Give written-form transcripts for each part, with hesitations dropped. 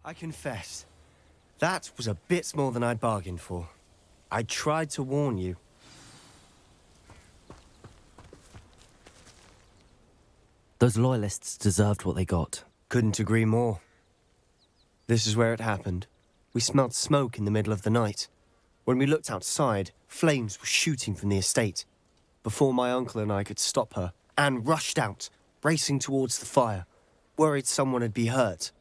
I confess, that was a bit more than I'd bargained for. I tried to warn you. Those loyalists deserved what they got. Couldn't agree more. This is where it happened. We smelled smoke in the middle of the night. When we looked outside, flames were shooting from the estate. Before my uncle and I could stop her, Anne rushed out, racing towards the fire, worried someone had been hurt.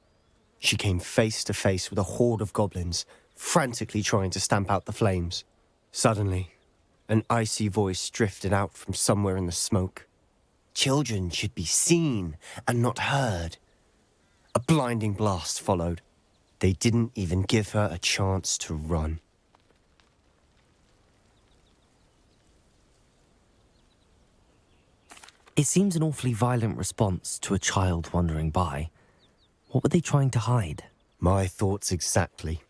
She came face to face with a horde of goblins, frantically trying to stamp out the flames. Suddenly, an icy voice drifted out from somewhere in the smoke. Children should be seen and not heard. A blinding blast followed. They didn't even give her a chance to run. It seems an awfully violent response to a child wandering by. What were they trying to hide? My thoughts exactly.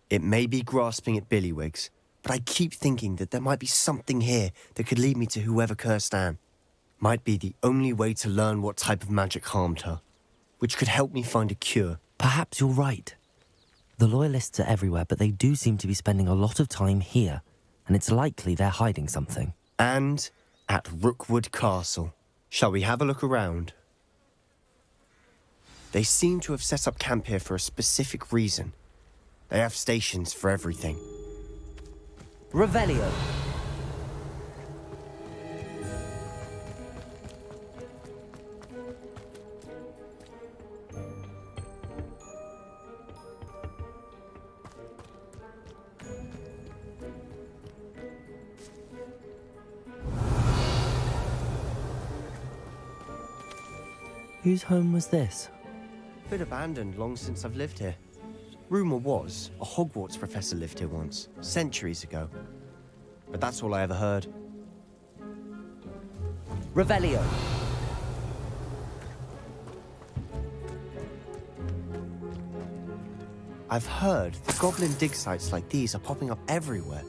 It may be grasping at Billywigs, but I keep thinking that there might be something here that could lead me to whoever cursed Anne. Might be the only way to learn what type of magic harmed her, which could help me find a cure. Perhaps you're right. The Loyalists are everywhere, but they do seem to be spending a lot of time here, and it's likely they're hiding something. And at Rookwood Castle. Shall we have a look around? They seem to have set up camp here for a specific reason. They have stations for everything. Revelio. Whose home was this? Bit abandoned long since I've lived here. Rumour was, a Hogwarts professor lived here once, centuries ago. But that's all I ever heard. Revelio. I've heard the goblin dig sites like these are popping up everywhere.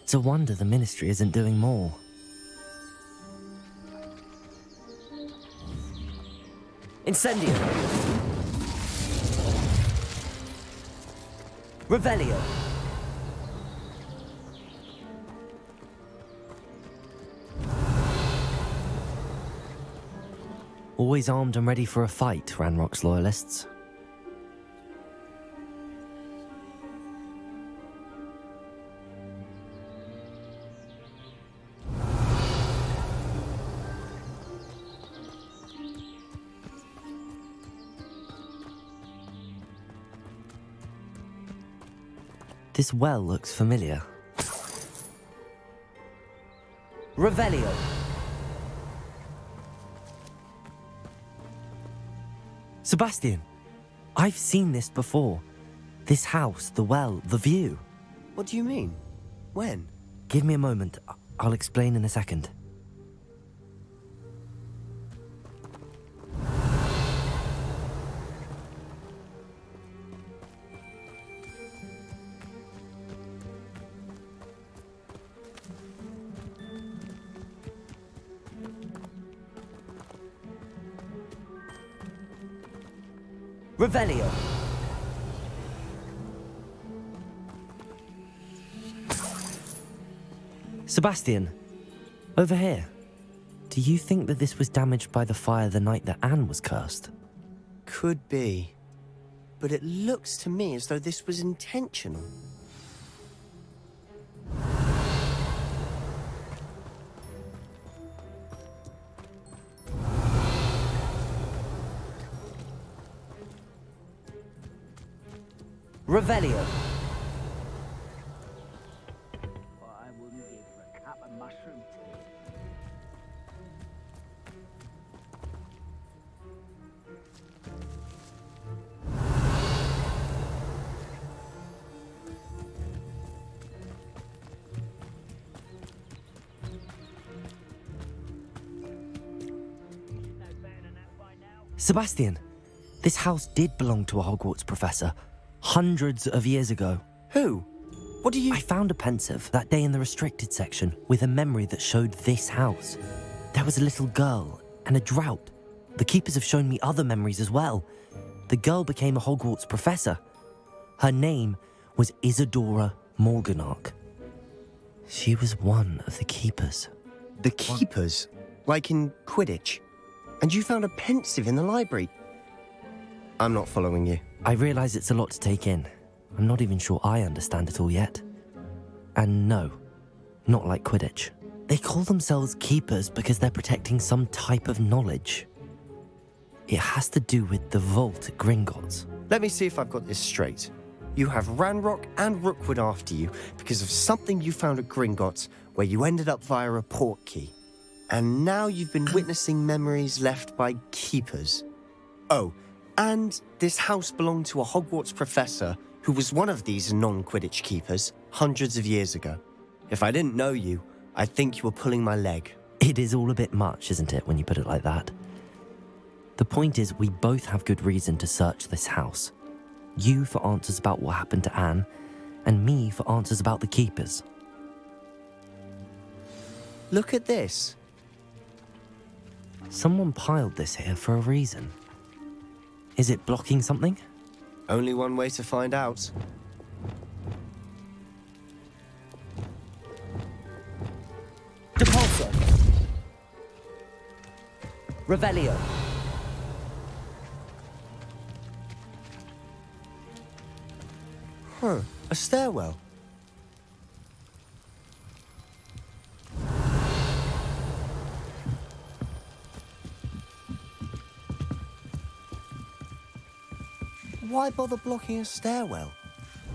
It's a wonder the Ministry isn't doing more. Incendio. Revelio. Always armed and ready for a fight, Ranrock's Loyalists. This well looks familiar. Revelio. Sebastian, I've seen this before. This house, the well, the view. What do you mean? When? Give me a moment. I'll explain in a second. Revelio. Sebastian, over here. Do you think that this was damaged by the fire the night that Anne was cursed? Could be. But it looks to me as though this was intentional. Revelio. What I wouldn't give for a cup of mushroom tea. Sebastian, this house did belong to a Hogwarts professor, hundreds of years ago. Who? What do you... I found a pensive that day in the restricted section with a memory that showed this house. There was a little girl and a drought. The keepers have shown me other memories as well. the girl became a Hogwarts professor. Her name was Isadora Morganach. She was one of the keepers. The keepers? Like in Quidditch? And you found a pensive in the library? I'm not following you. I realise it's a lot to take in. I'm not even sure I understand it all yet. And no, not like Quidditch. They call themselves keepers because they're protecting some type of knowledge. It has to do with the vault at Gringotts. Let me see if I've got this straight. You have Ranrock and Rookwood after you because of something you found at Gringotts where you ended up via a port key. And now you've been witnessing memories left by keepers. Oh, and this house belonged to a Hogwarts professor who was one of these non-Quidditch keepers hundreds of years ago. If I didn't know you, I'd think you were pulling my leg. It is all a bit much, isn't it, when you put it like that? The point is, we both have good reason to search this house. You for answers about what happened to Anne, and me for answers about the keepers. Look at this. Someone piled this here for a reason. Is it blocking something? Only one way to find out. Depulso! Revelio! Huh, a stairwell. Why bother blocking a stairwell?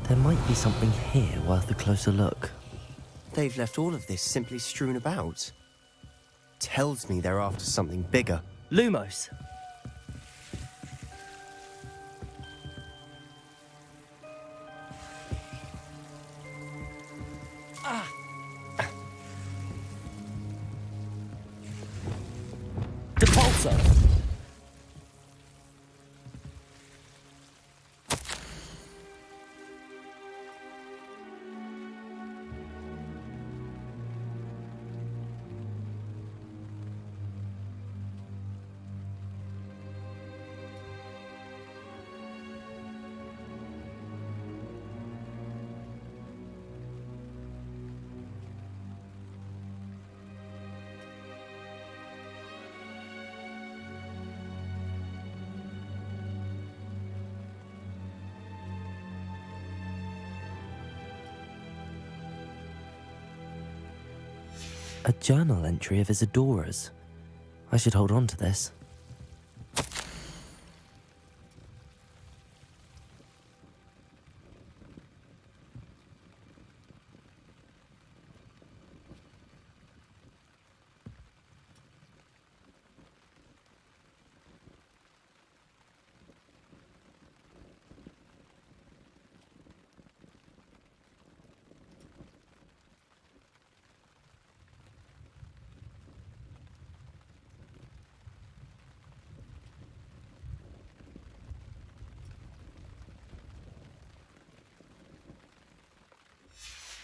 There might be something here worth a closer look. They've left all of this simply strewn about. Tells me they're after something bigger. Lumos! Depulso! A journal entry of Isadora's. I should hold on to this.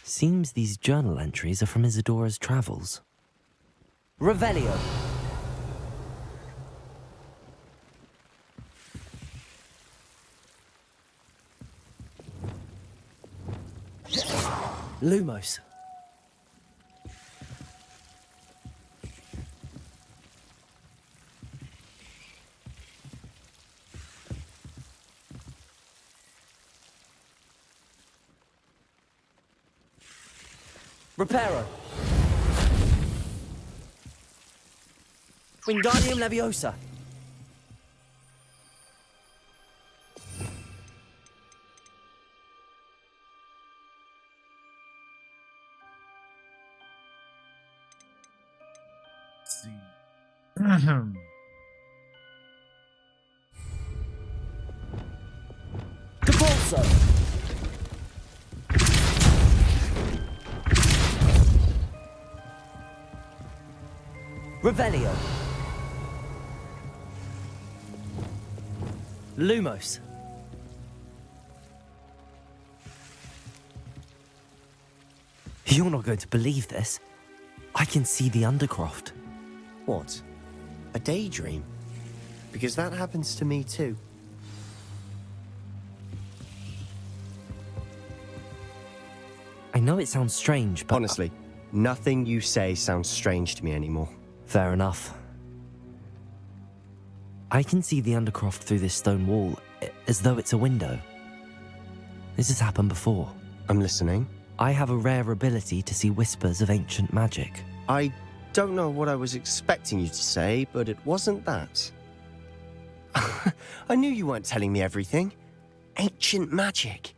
Seems these journal entries are from Isadora's travels. Revelio! Lumos! Reparo! Wingardium Leviosa! Depulso! Revelio! Lumos! You're not going to believe this. I can see the Undercroft. What? A daydream? Because that happens to me too. know it sounds strange, but... Honestly, nothing you say sounds strange to me anymore. Fair enough. I can see the Undercroft through this stone wall, as though it's a window. This has happened before. I'm listening. I have a rare ability to see whispers of ancient magic. I don't know what I was expecting you to say, but it wasn't that. I knew you weren't telling me everything. Ancient magic.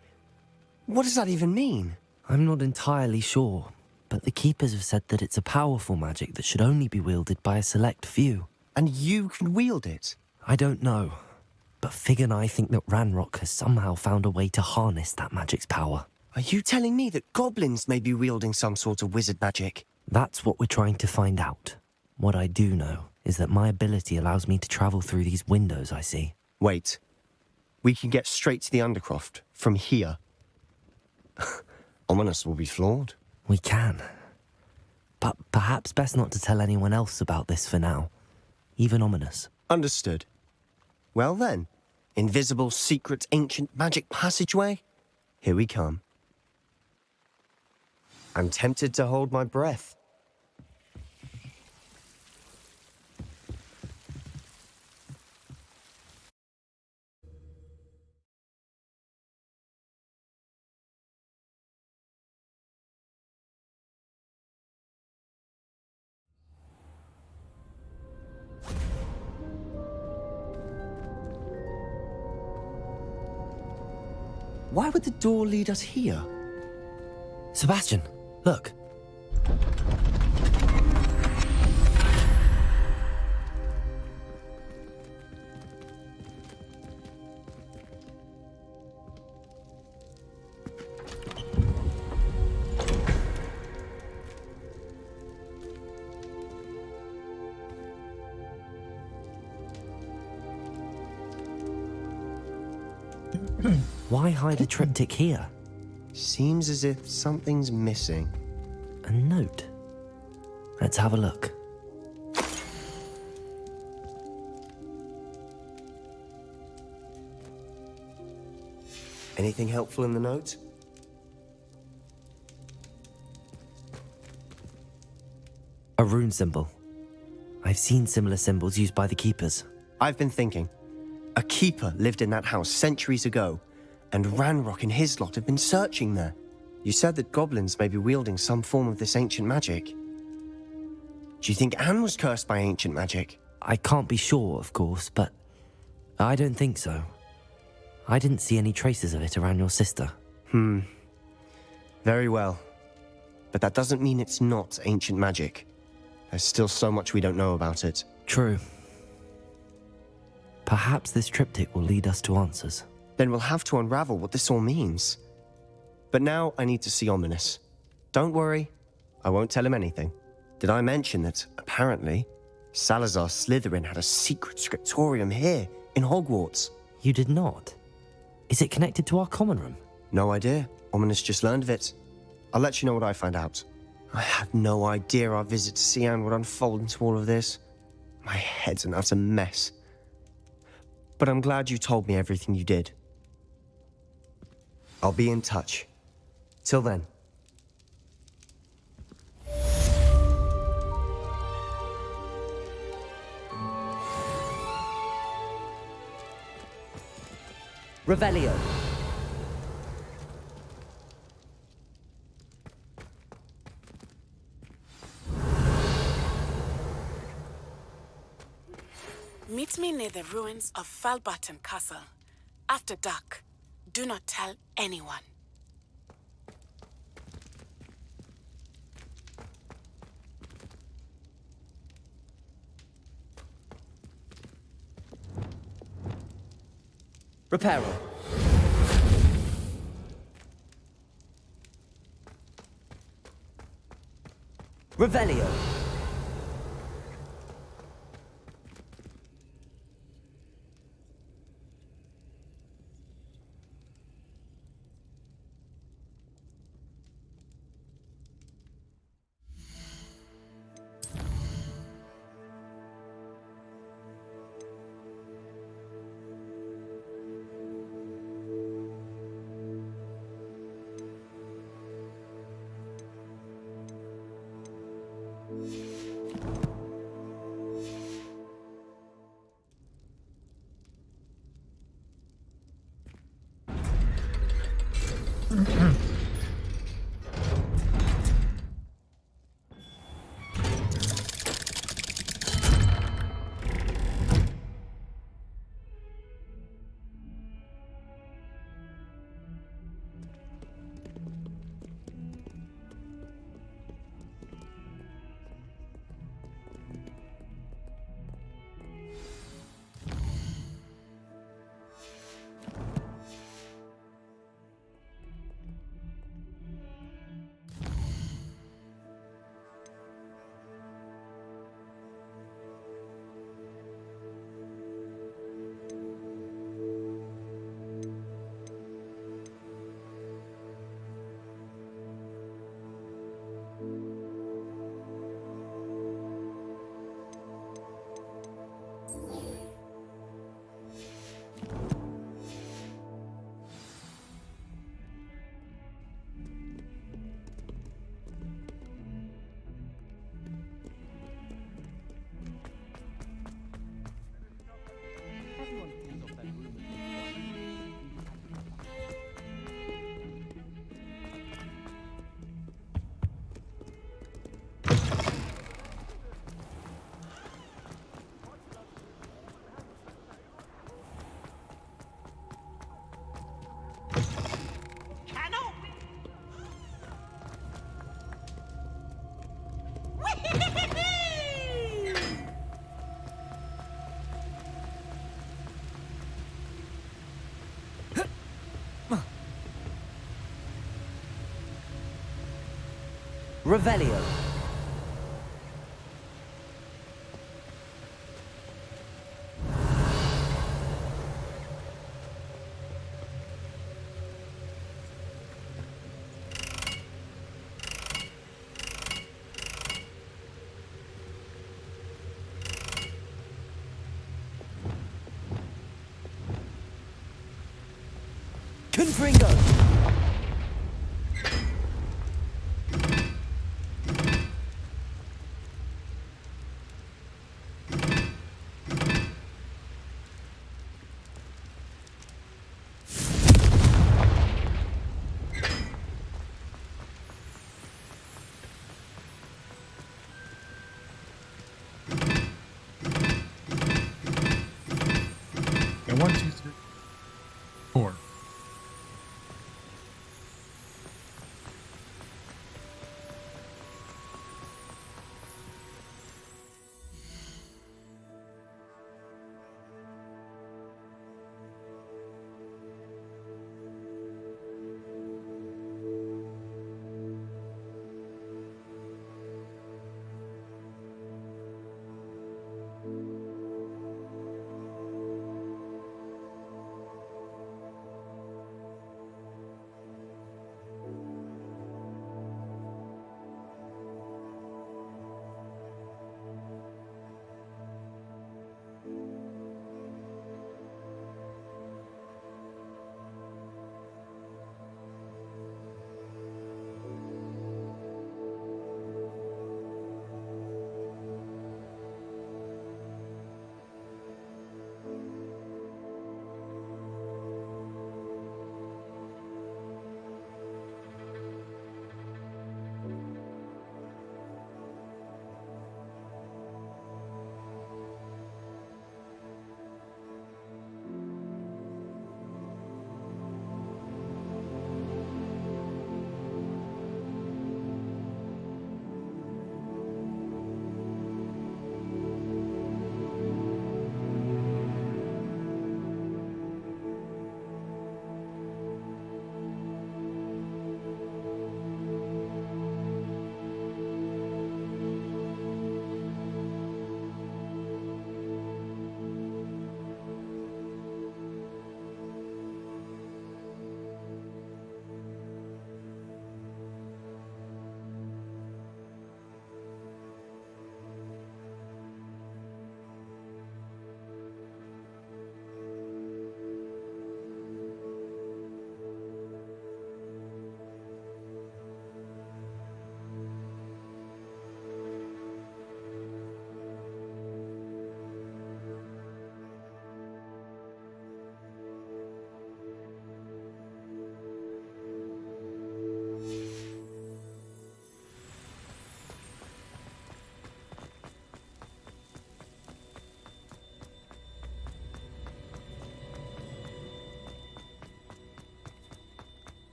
What does that even mean? I'm not entirely sure, but the Keepers have said that it's a powerful magic that should only be wielded by a select few. And you can wield it? I don't know, but Fig and I think that Ranrock has somehow found a way to harness that magic's power. Are you telling me that goblins may be wielding some sort of wizard magic? That's what we're trying to find out. What I do know is that my ability allows me to travel through these windows I see. Wait. We can get straight to the Undercroft from here. Ominous will be floored. We can. But perhaps best not to tell anyone else about this for now. Even Ominous. Understood. Well then, invisible, secret, ancient magic passageway? Here we come. I'm tempted to hold my breath. Why would the door lead us here? Sebastian, look. Why hide a triptych here? Seems as if something's missing. A note. Let's have a look. Anything helpful in the note? A rune symbol. I've seen similar symbols used by the Keepers. I've been thinking. A keeper lived in that house centuries ago, and Ranrock and his lot have been searching there. You said that goblins may be wielding some form of this ancient magic. Do you think Anne was cursed by ancient magic? I can't be sure, of course, but I don't think so. I didn't see any traces of it around your sister. Very well. But that doesn't mean it's not ancient magic. There's still so much we don't know about it. True. Perhaps this triptych will lead us to answers. Then we'll have to unravel what this all means. But now I need to see Ominous. Don't worry, I won't tell him anything. Did I mention that, apparently, Salazar Slytherin had a secret scriptorium here, in Hogwarts? You did not? Is it connected to our common room? No idea. Ominous just learned of it. I'll let you know what I find out. I had no idea our visit to Sian would unfold into all of this. My head's an utter mess. But I'm glad you told me everything you did. I'll be in touch. Till then. Revelio. Meet me near the ruins of Falbarton Castle. After dark. Do not tell anyone. Reparo. Revelio. Revelio. Confringo! And 1, 2, 3, 4.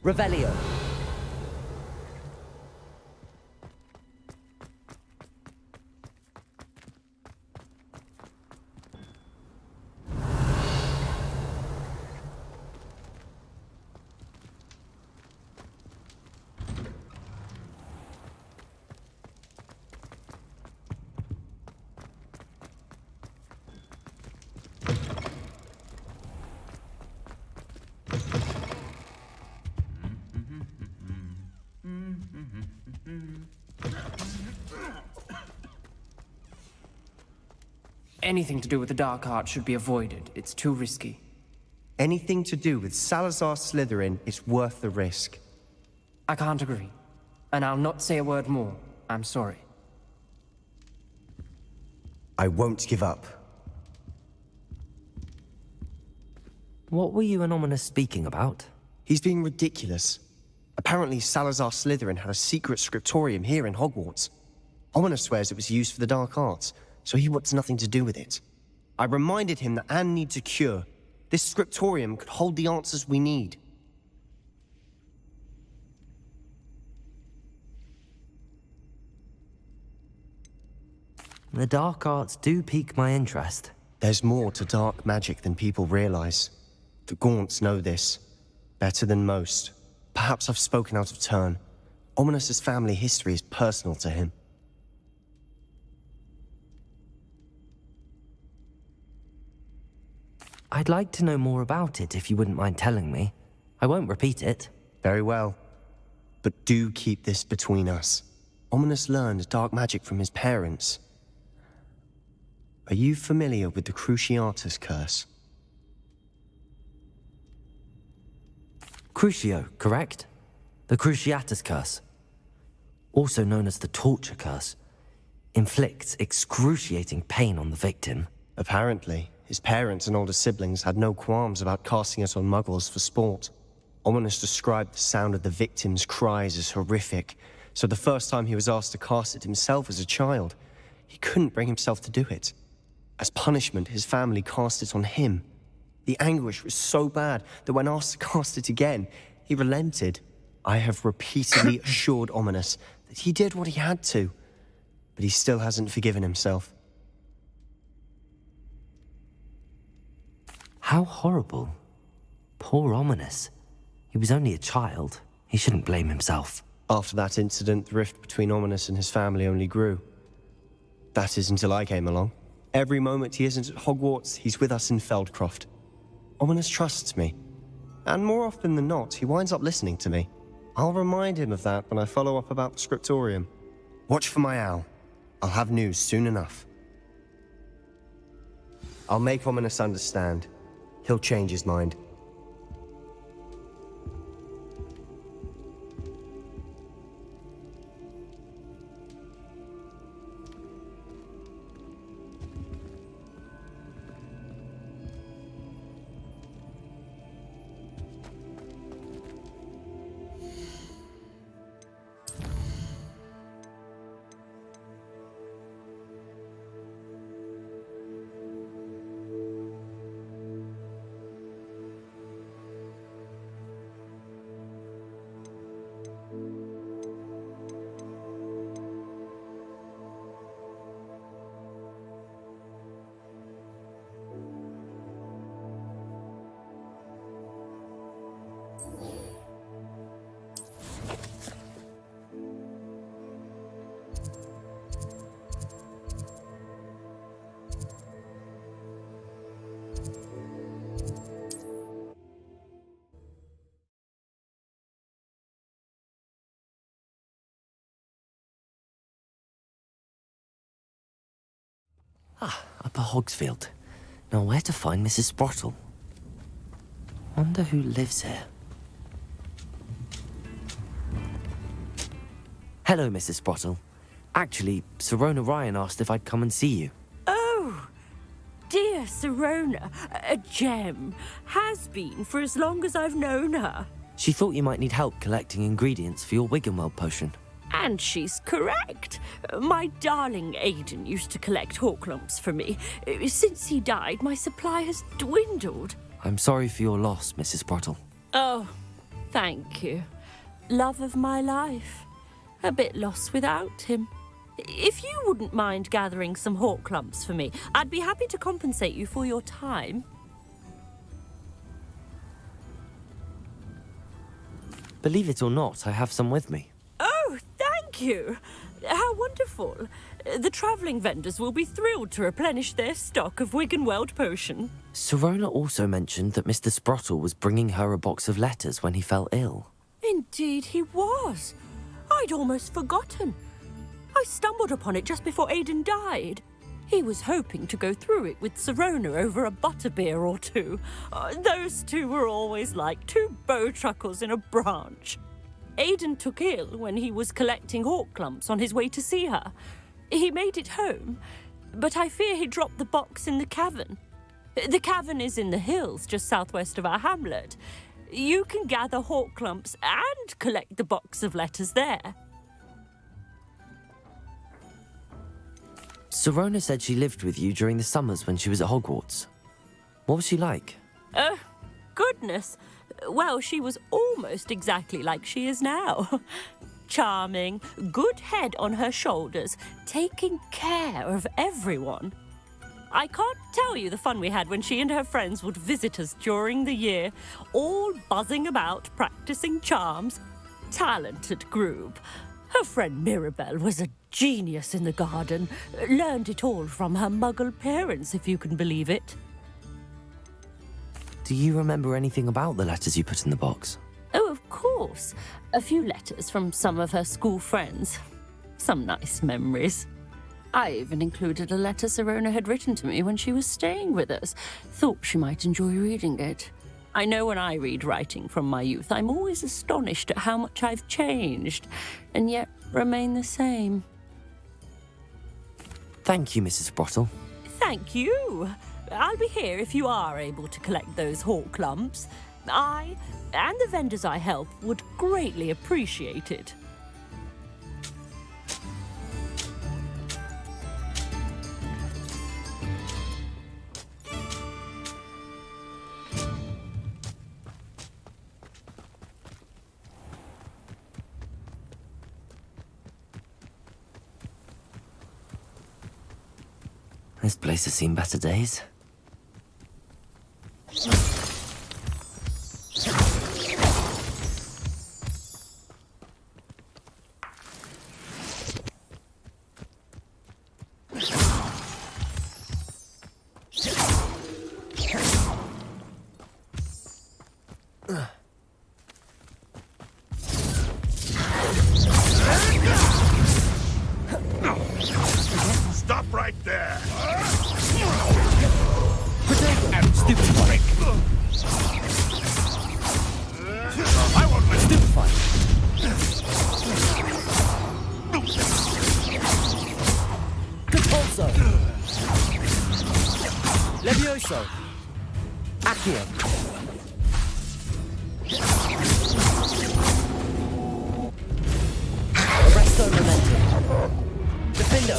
Revelio. Anything to do with the dark art should be avoided. It's too risky. Anything to do with Salazar Slytherin is worth the risk. I can't agree. And I'll not say a word more. I'm sorry. I won't give up. What were you and Ominous speaking about? He's being ridiculous. Apparently Salazar Slytherin had a secret scriptorium here in Hogwarts. Ominous swears it was used for the dark arts, so he wants nothing to do with it. I reminded him that Anne needs a cure. This scriptorium could hold the answers we need. The dark arts do pique my interest. There's more to dark magic than people realize. The Gaunts know this better than most. Perhaps I've spoken out of turn. Ominous' family history is personal to him. I'd like to know more about it if you wouldn't mind telling me. I won't repeat it. Very well. But do keep this between us. Ominous learned dark magic from his parents. Are you familiar with the Cruciatus curse? Crucio, correct? The Cruciatus curse. Also known as the torture curse. Inflicts excruciating pain on the victim. Apparently, his parents and older siblings had no qualms about casting it on muggles for sport. Ominous described the sound of the victim's cries as horrific, so the first time he was asked to cast it himself as a child, he couldn't bring himself to do it. As punishment, his family cast it on him. The anguish was so bad that when asked to cast it again, he relented. I have repeatedly assured Ominous that he did what he had to, but he still hasn't forgiven himself. How horrible. Poor Ominous. He was only a child. He shouldn't blame himself. After that incident, the rift between Ominous and his family only grew. That is until I came along. Every moment he isn't at Hogwarts, he's with us in Feldcroft. Ominous trusts me. And more often than not, he winds up listening to me. I'll remind him of that when I follow up about the scriptorium. Watch for my owl. I'll have news soon enough. I'll make Ominous understand. He'll change his mind. Upper Hogsfield. Now where to find Mrs. Sprottle? Wonder who lives here. Hello, Mrs. Sprottle. Actually, Sirona Ryan asked if I'd come and see you. Oh, dear Sirona, a gem. Has been for as long as I've known her. She thought you might need help collecting ingredients for your Wiggenweld potion. And she's correct. My darling Aidan used to collect Horklumps for me. Since he died, my supply has dwindled. I'm sorry for your loss, Mrs. Sprottle. Oh, thank you. Love of my life. A bit lost without him. If you wouldn't mind gathering some Horklumps for me, I'd be happy to compensate you for your time. Believe it or not, I have some with me. Oh, thank you. How wonderful. The travelling vendors will be thrilled to replenish their stock of Wiggenweld potion. Sirona also mentioned that Mr. Sprottle was bringing her a box of letters when he fell ill. Indeed he was. I'd almost forgotten. I stumbled upon it just before Aidan died. He was hoping to go through it with Sirona over a butterbeer or two. Those two were always like two bowtruckles in a branch. Aidan took ill when he was collecting Horklumps on his way to see her. He made it home, but I fear he dropped the box in the cavern. The cavern is in the hills just southwest of our hamlet. You can gather Horklumps and collect the box of letters there. Sirona said she lived with you during the summers when she was at Hogwarts. What was she like? Goodness. Well, she was almost exactly like she is now. Charming, good head on her shoulders, taking care of everyone. I can't tell you the fun we had when she and her friends would visit us during the year, all buzzing about, practicing charms. talented group. Her friend Mirabelle was a genius in the garden. Learned it all from her muggle parents, if you can believe it. Do you remember anything about the letters you put in the box? Oh, of course. A few letters from some of her school friends. Some nice memories. I even included a letter Sirona had written to me when she was staying with us. Thought she might enjoy reading it. I know when I read writing from my youth, I'm always astonished at how much I've changed, and yet remain the same. Thank you, Mrs. Sprottle. Thank you. I'll be here if you are able to collect those hawk lumps. I, and the vendors I help, would greatly appreciate it. This place has seen better days. Stop right there! Stupid one. I won't let Stupid one. Capolso. Levioso. Accio. Arresto Momentum. Defendo.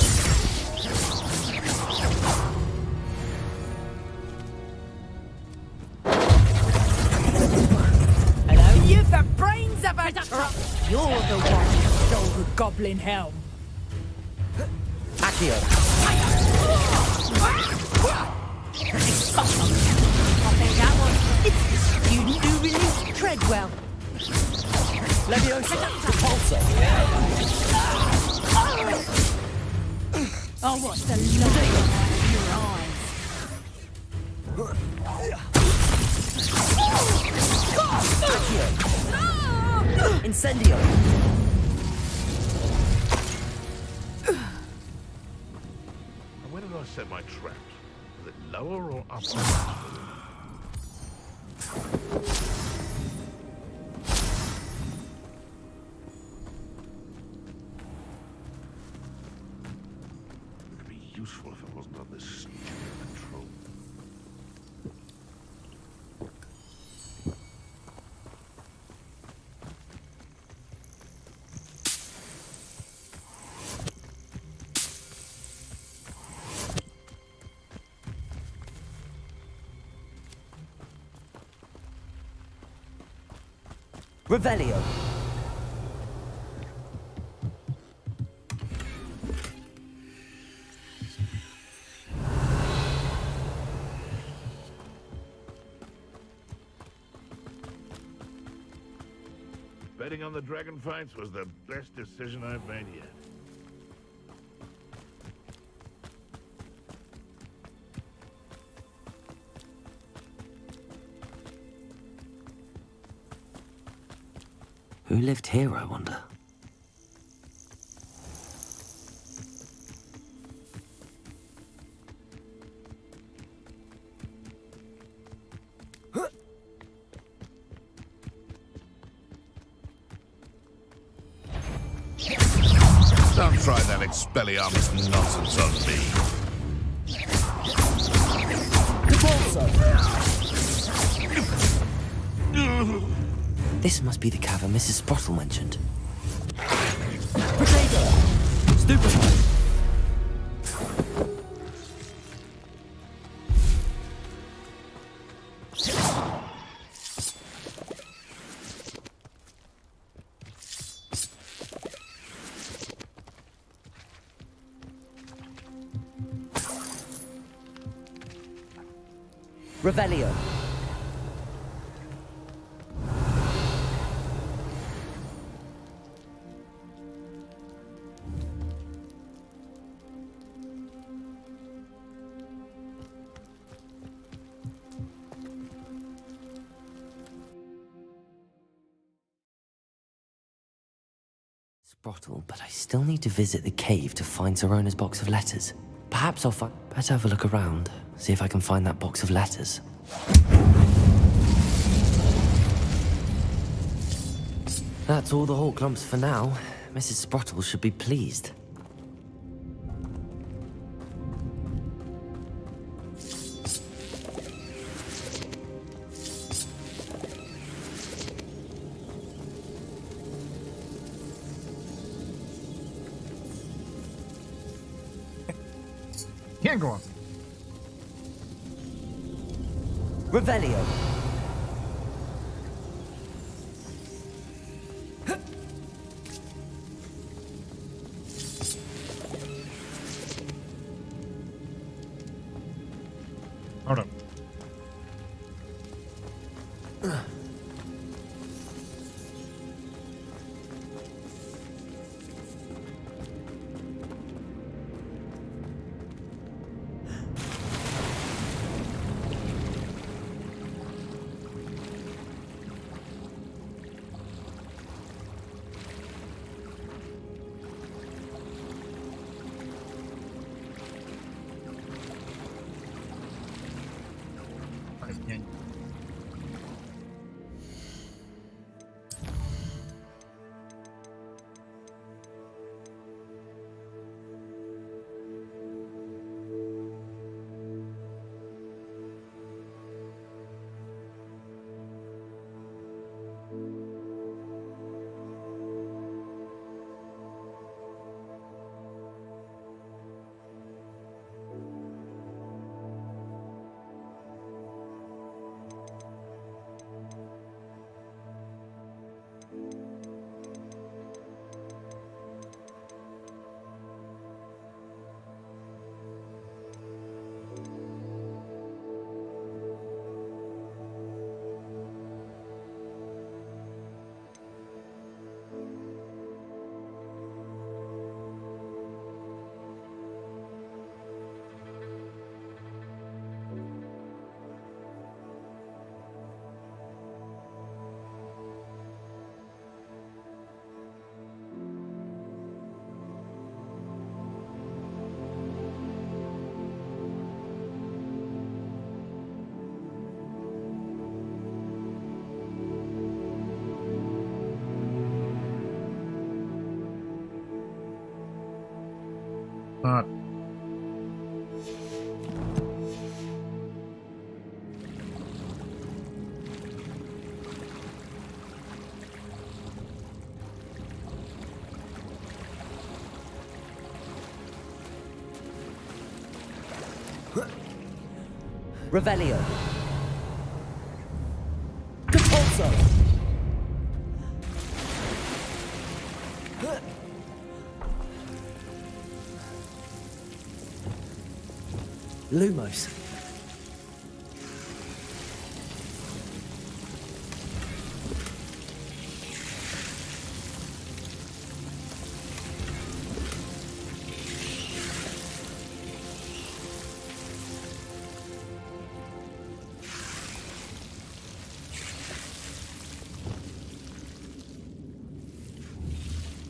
You've the brains of a truck. You're the one who stole the goblin helm. Accio. It's the student who released Treadwell. Levioso. Capolso. Oh, what's the light in your eyes? Accio. Incendio. And where did I set my traps? Was it lower or upper? It could be useful if I wasn't on this stupid patrol. Revelio. Betting on the dragon fights was the best decision I've made yet. Who lived here, I wonder? Don't try that Expelliarmus nonsense on me. This must be the cavern Mrs. Sprottle mentioned. Potato! Stupefy! Sprottle, but I still need to visit the cave to find Zerona's box of letters. Perhaps I'll better have a look around, see if I can find that box of letters. That's all the Hawk lumps for now. Mrs. Sprottle should be pleased. Can't go on. Revelio. Hold up. I can't. Not. Revelio. Capulso. Lumos.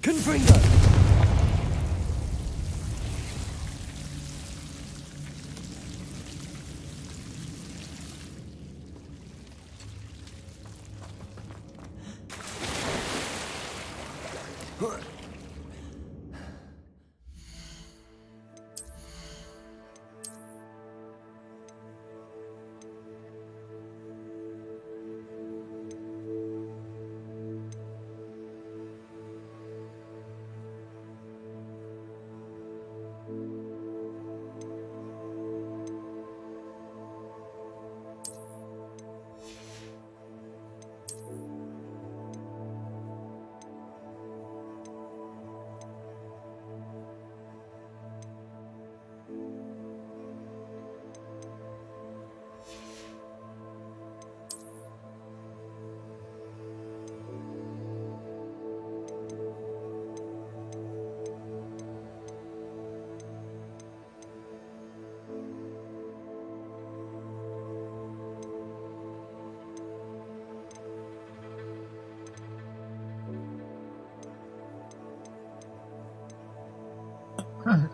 Confringo.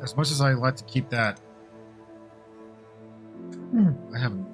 As much as I like to keep that, I haven't.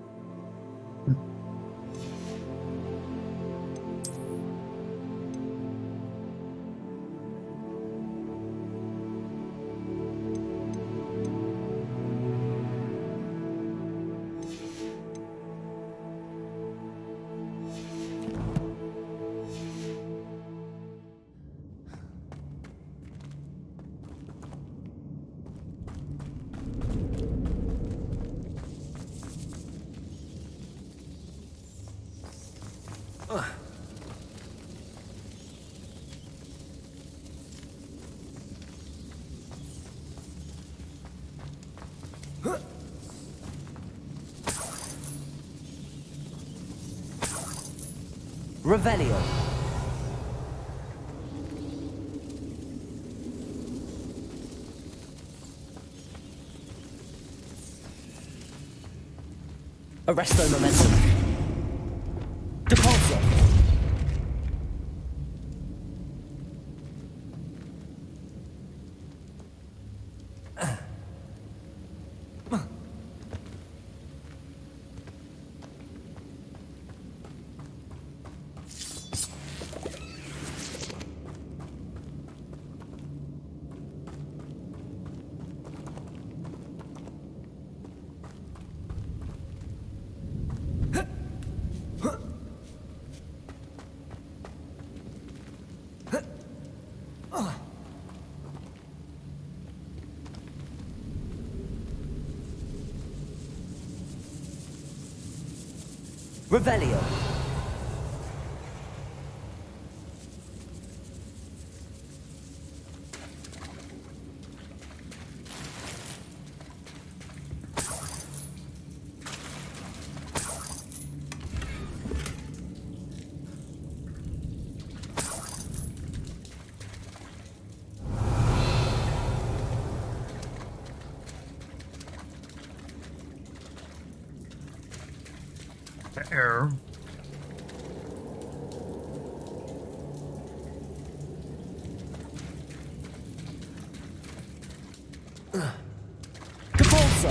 Revelio. Arresto momentum. Depulso. Revelio. Error. Depulso.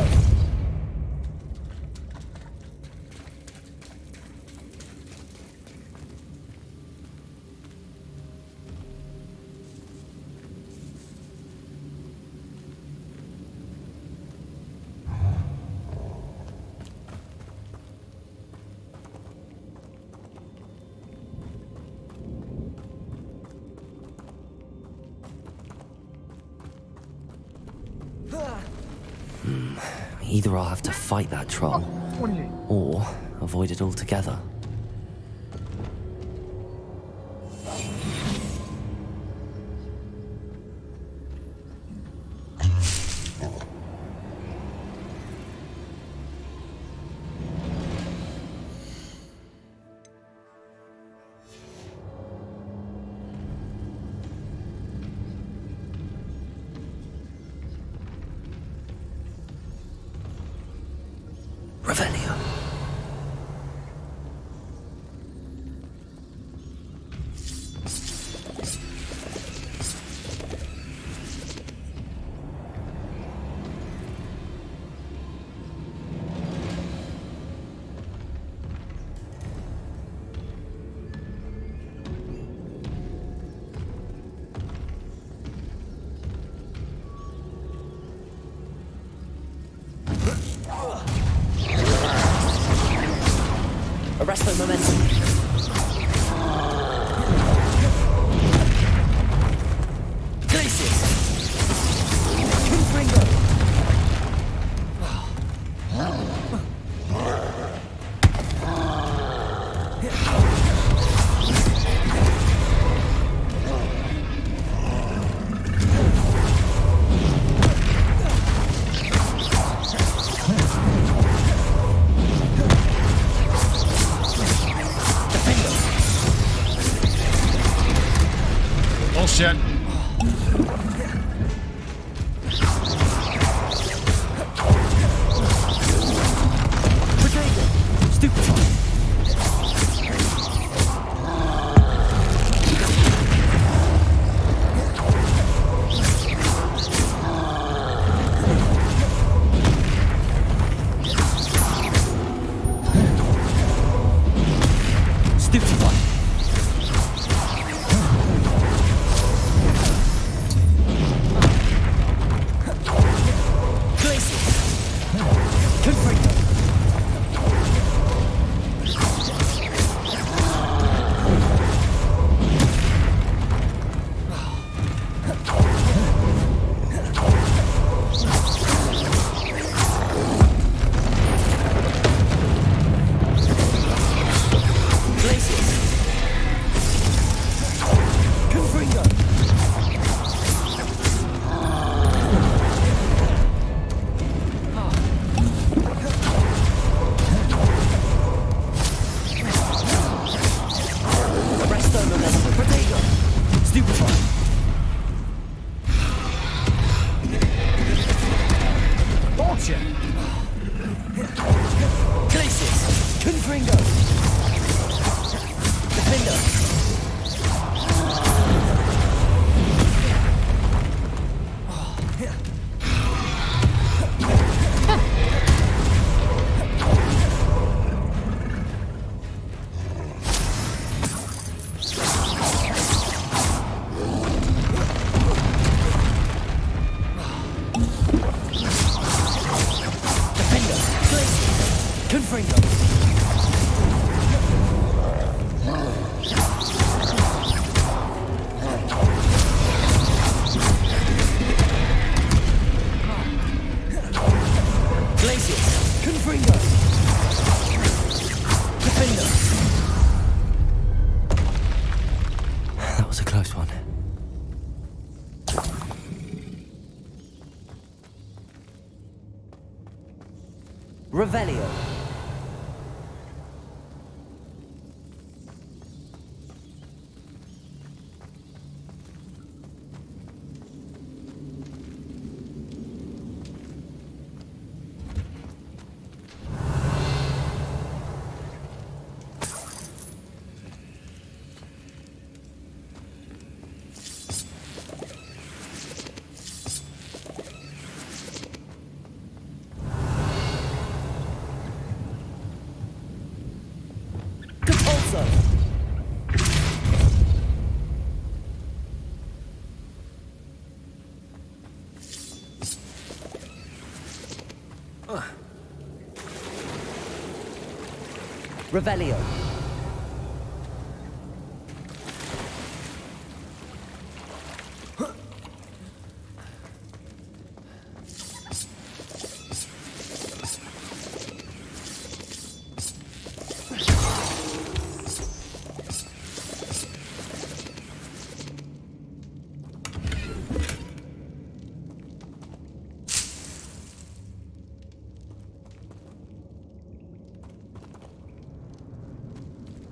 Either I'll have to fight that troll, 28. or avoid it altogether. Revelio. Arresto momentum. Glacius. Confringo. Bullshit. Stupid. Stupefy. Glacius. Confringo. That was a close one. Revelio. Revelio.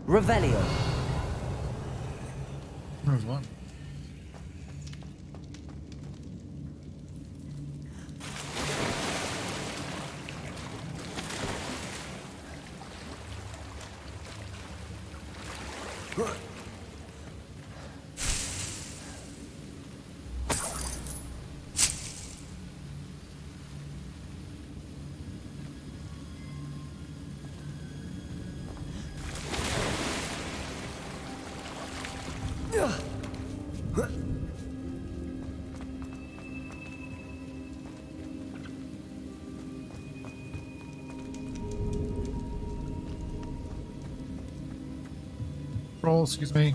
Revelio. There's one. Roll, excuse me.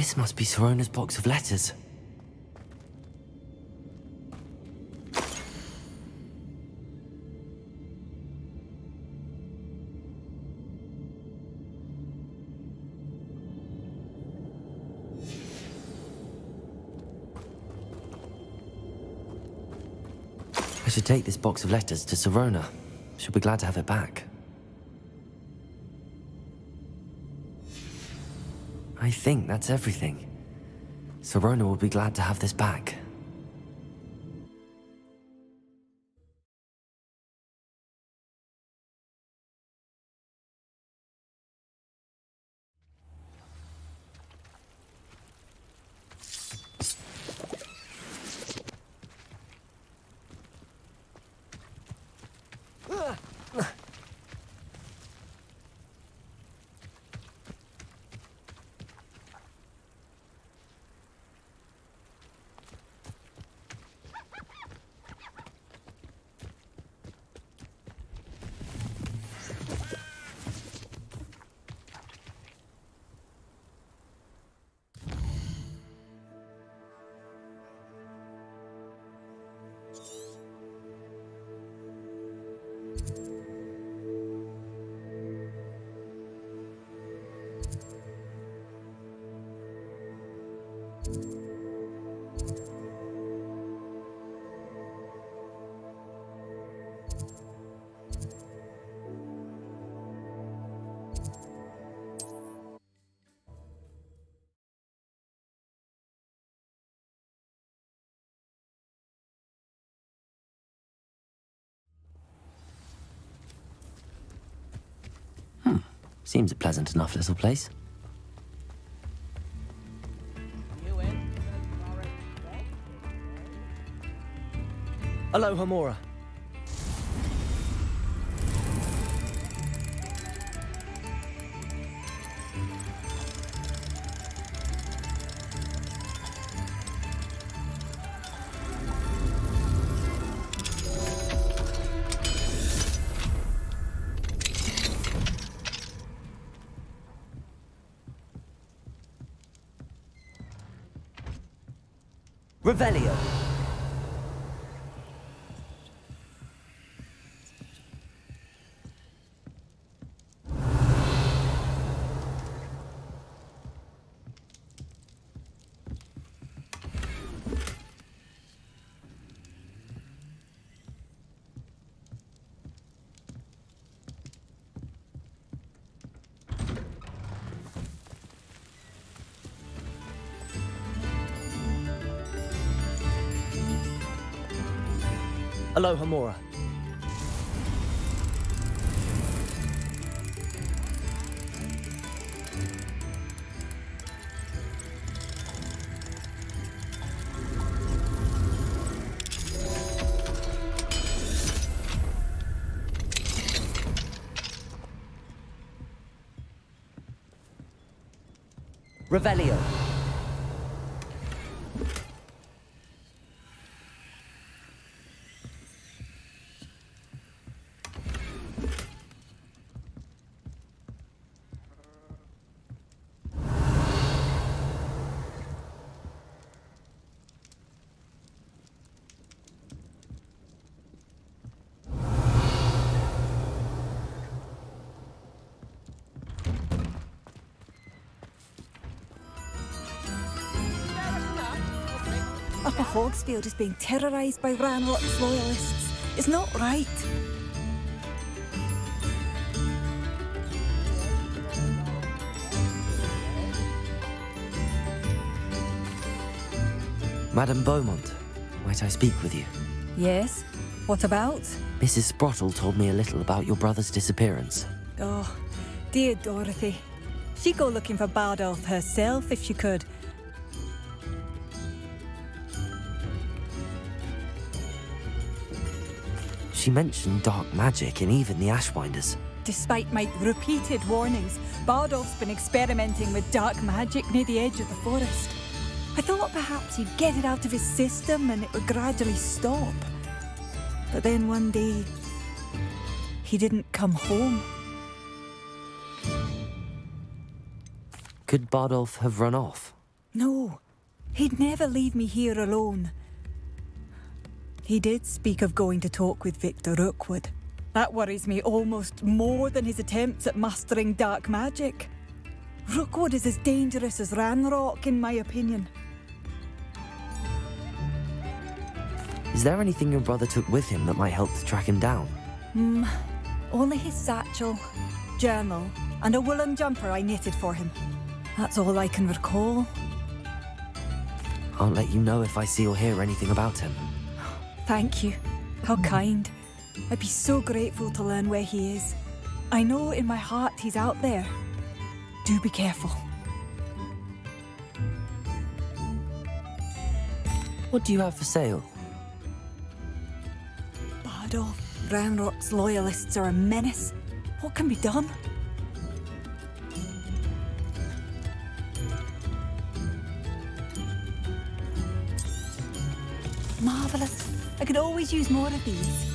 This must be Sorona's box of letters. I should take this box of letters to Sorona. She'll be glad to have it back. I think that's everything. Sorona will be glad to have this back. Seems a pleasant enough little place. Hello, Hamora. Revelio. Hello, Hamora. Revelio. Upper Hogsfield is being terrorised by Ranrock's loyalists. It's not right. Madame Beaumont, might I speak with you? Yes? What about? Mrs. Sprottle told me a little about your brother's disappearance. Oh, dear Dorothy. She'd go looking for Bardolph herself if she could. She mentioned dark magic and even the Ashwinders. Despite my repeated warnings, Bardolph's been experimenting with dark magic near the edge of the forest. I thought perhaps he'd get it out of his system and it would gradually stop. But then one day, he didn't come home. Could Bardolph have run off? No, he'd never leave me here alone. He did speak of going to talk with Victor Rookwood. That worries me almost more than his attempts at mastering dark magic. Rookwood is as dangerous as Ranrock, in my opinion. Is there anything your brother took with him that might help to track him down? Only his satchel, journal, and a woolen jumper I knitted for him. That's all I can recall. I'll let you know if I see or hear anything about him. Thank you. How kind. I'd be so grateful to learn where he is. I know in my heart he's out there. Do be careful. What do you have for sale? Bardolph, Ranrock's loyalists are a menace. What can be done? Marvellous. I could always use more of these.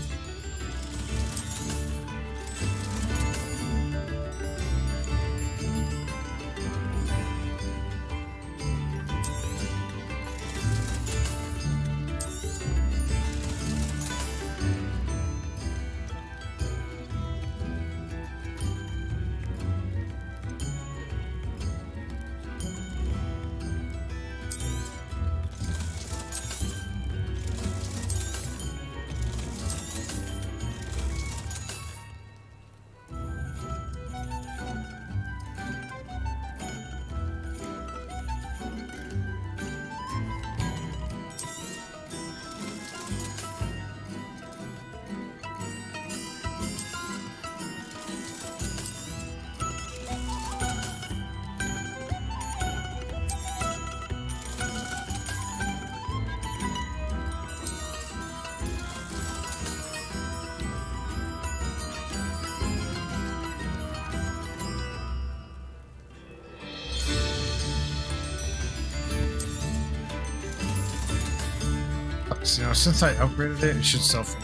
So, since I upgraded it, it should sell for.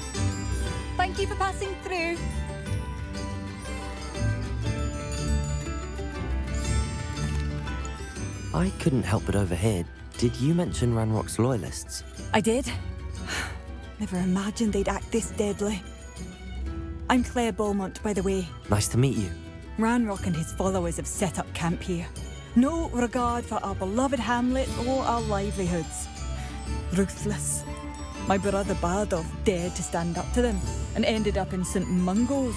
Thank you for passing through. I couldn't help but overhear. Did you mention Ranrock's loyalists? I did. Never imagined they'd act this deadly. I'm Claire Beaumont, by the way. Nice to meet you. Ranrock and his followers have set up camp here. No regard for our beloved hamlet or our livelihoods. Ruthless. My brother Bardolph dared to stand up to them and ended up in St. Mungo's.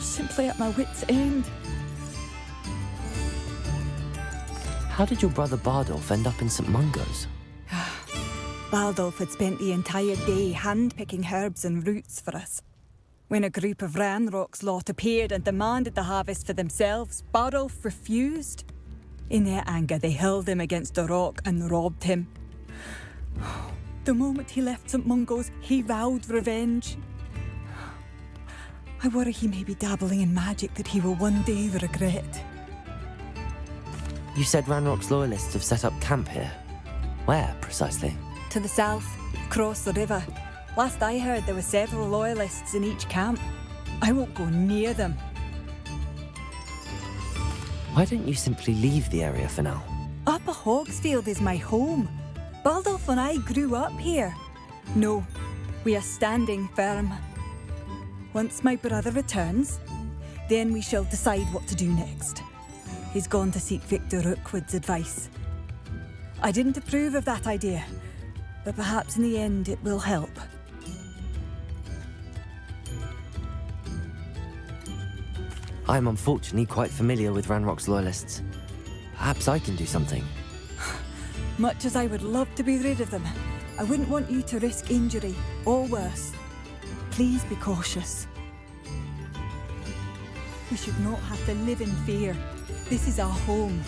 Simply at my wit's end. How did your brother Bardolph end up in St. Mungo's? Bardolph had spent the entire day hand-picking herbs and roots for us. When a group of Ranrock's lot appeared and demanded the harvest for themselves, Bardolph refused. In their anger, they hurled him against a rock and robbed him. The moment he left St. Mungo's, he vowed revenge. I worry he may be dabbling in magic that he will one day regret. You said Ranrock's loyalists have set up camp here. Where, precisely? To the south, across the river. Last I heard, there were several loyalists in each camp. I won't go near them. Why don't you simply leave the area for now? Upper Hogsfield is my home. Bardolph and I grew up here. No, we are standing firm. Once my brother returns, then we shall decide what to do next. He's gone to seek Victor Rookwood's advice. I didn't approve of that idea, but perhaps in the end it will help. I'm unfortunately quite familiar with Ranrock's loyalists. Perhaps I can do something. Much as I would love to be rid of them, I wouldn't want you to risk injury, or worse. Please be cautious. We should not have to live in fear. This is our home.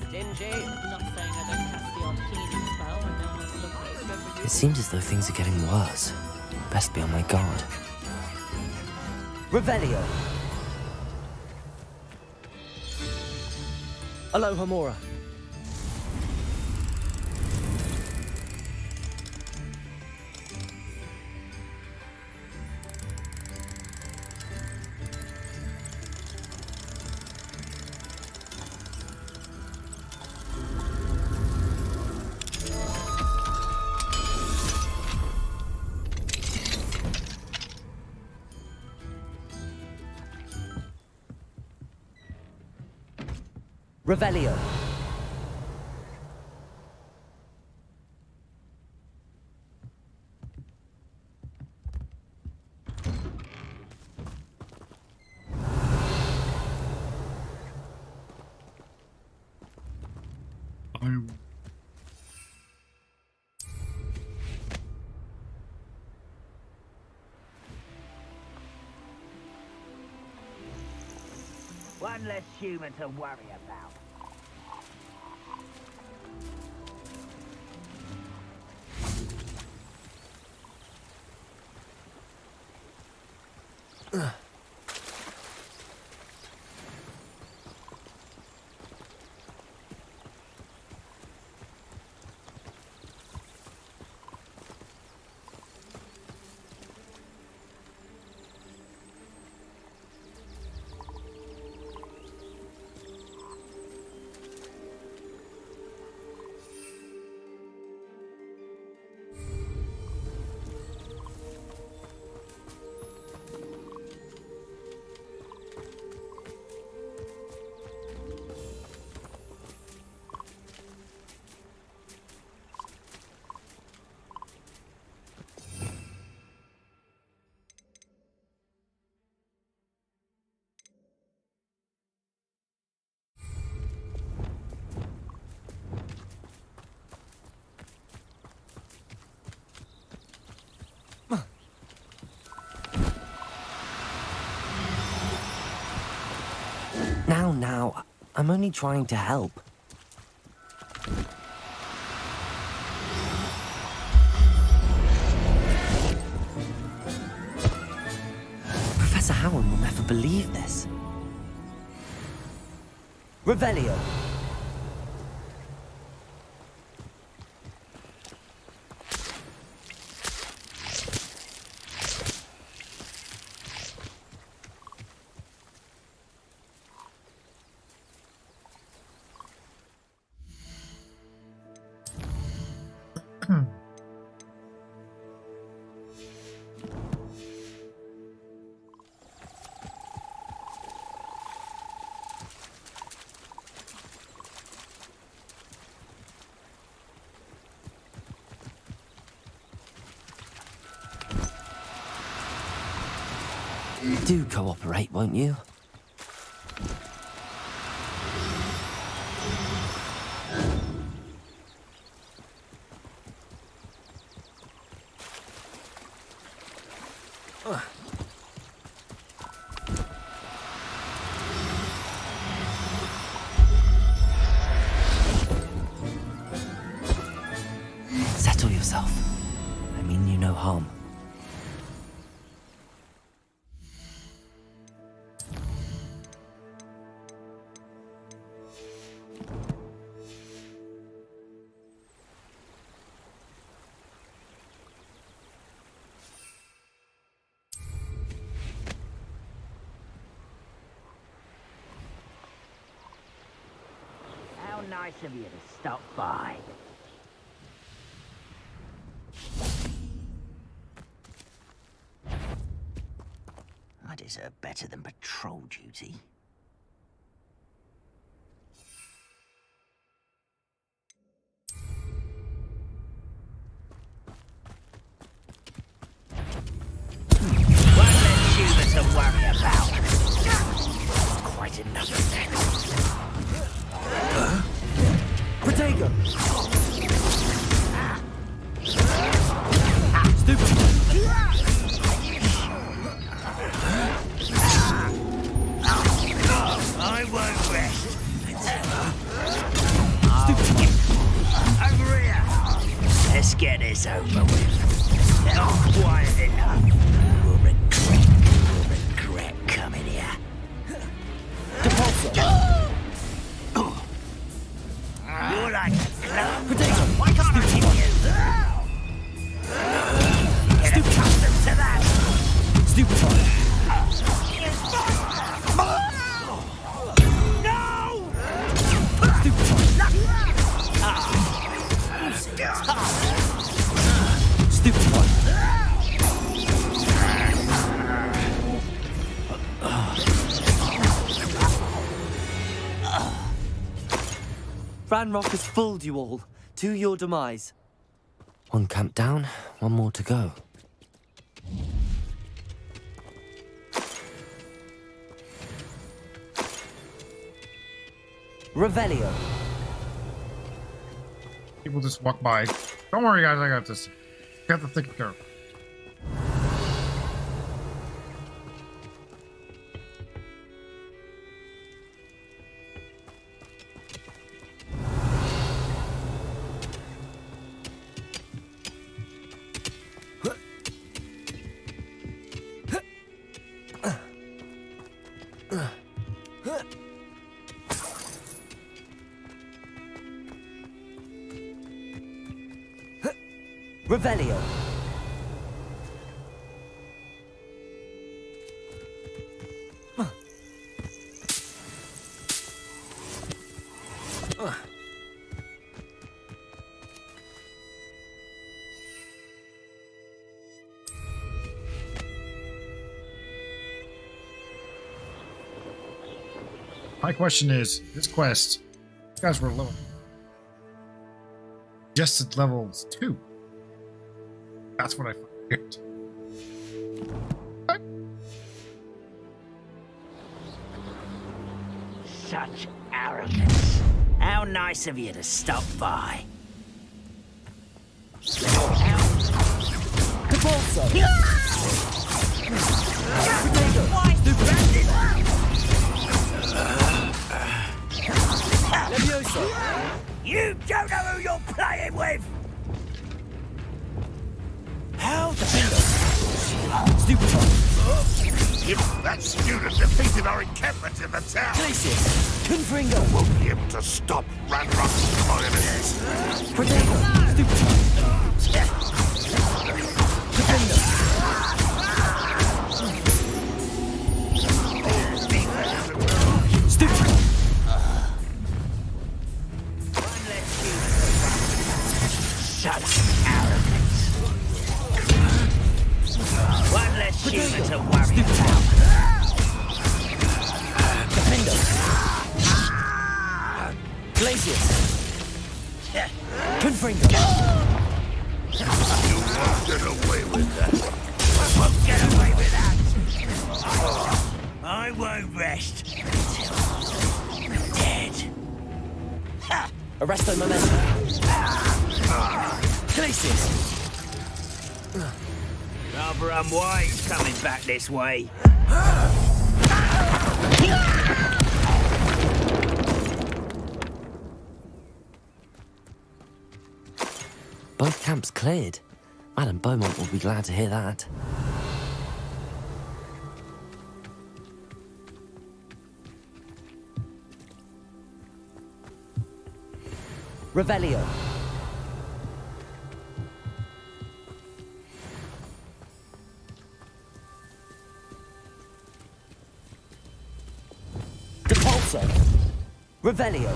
stingy. Not saying I don't cast the odd cleaning spell when no one's looking. It seems as though things are getting worse. Best be on my guard. Revelio! Aloha Mora. Revelio. One less human to worry about. Now, I'm only trying to help. Professor Howard will never believe this. Revelio. Do cooperate, won't you? Settle yourself. I mean you no harm. How nice of you to stop by. I deserve better than patrol duty. One less human to worry about. That's quite enough of that. Protego! Stupid! I won't rest. Ranrock has fooled you all. To your demise. One camp down, one more to go. Revelio. People just walk by. Don't worry, guys. I got this. Got the thick care of. Revelio. My question is, this quest, you guys were level. Suggested levels 2. That's what I figured. Such arrogance. How nice of you to stop by. You don't know who you're playing with! How the If that student defeated our encampment in the town, we'll be able to stop Ranrock's violence. Such arrogance. One less human to worry about. You won't get away with that. I won't get away with that. I won't rest until I'm dead. Arresto momentum. Glacius. Rather unwise coming back this way. Both camps cleared. Madame Beaumont will be glad to hear that. Revelio. Depulso. Revelio.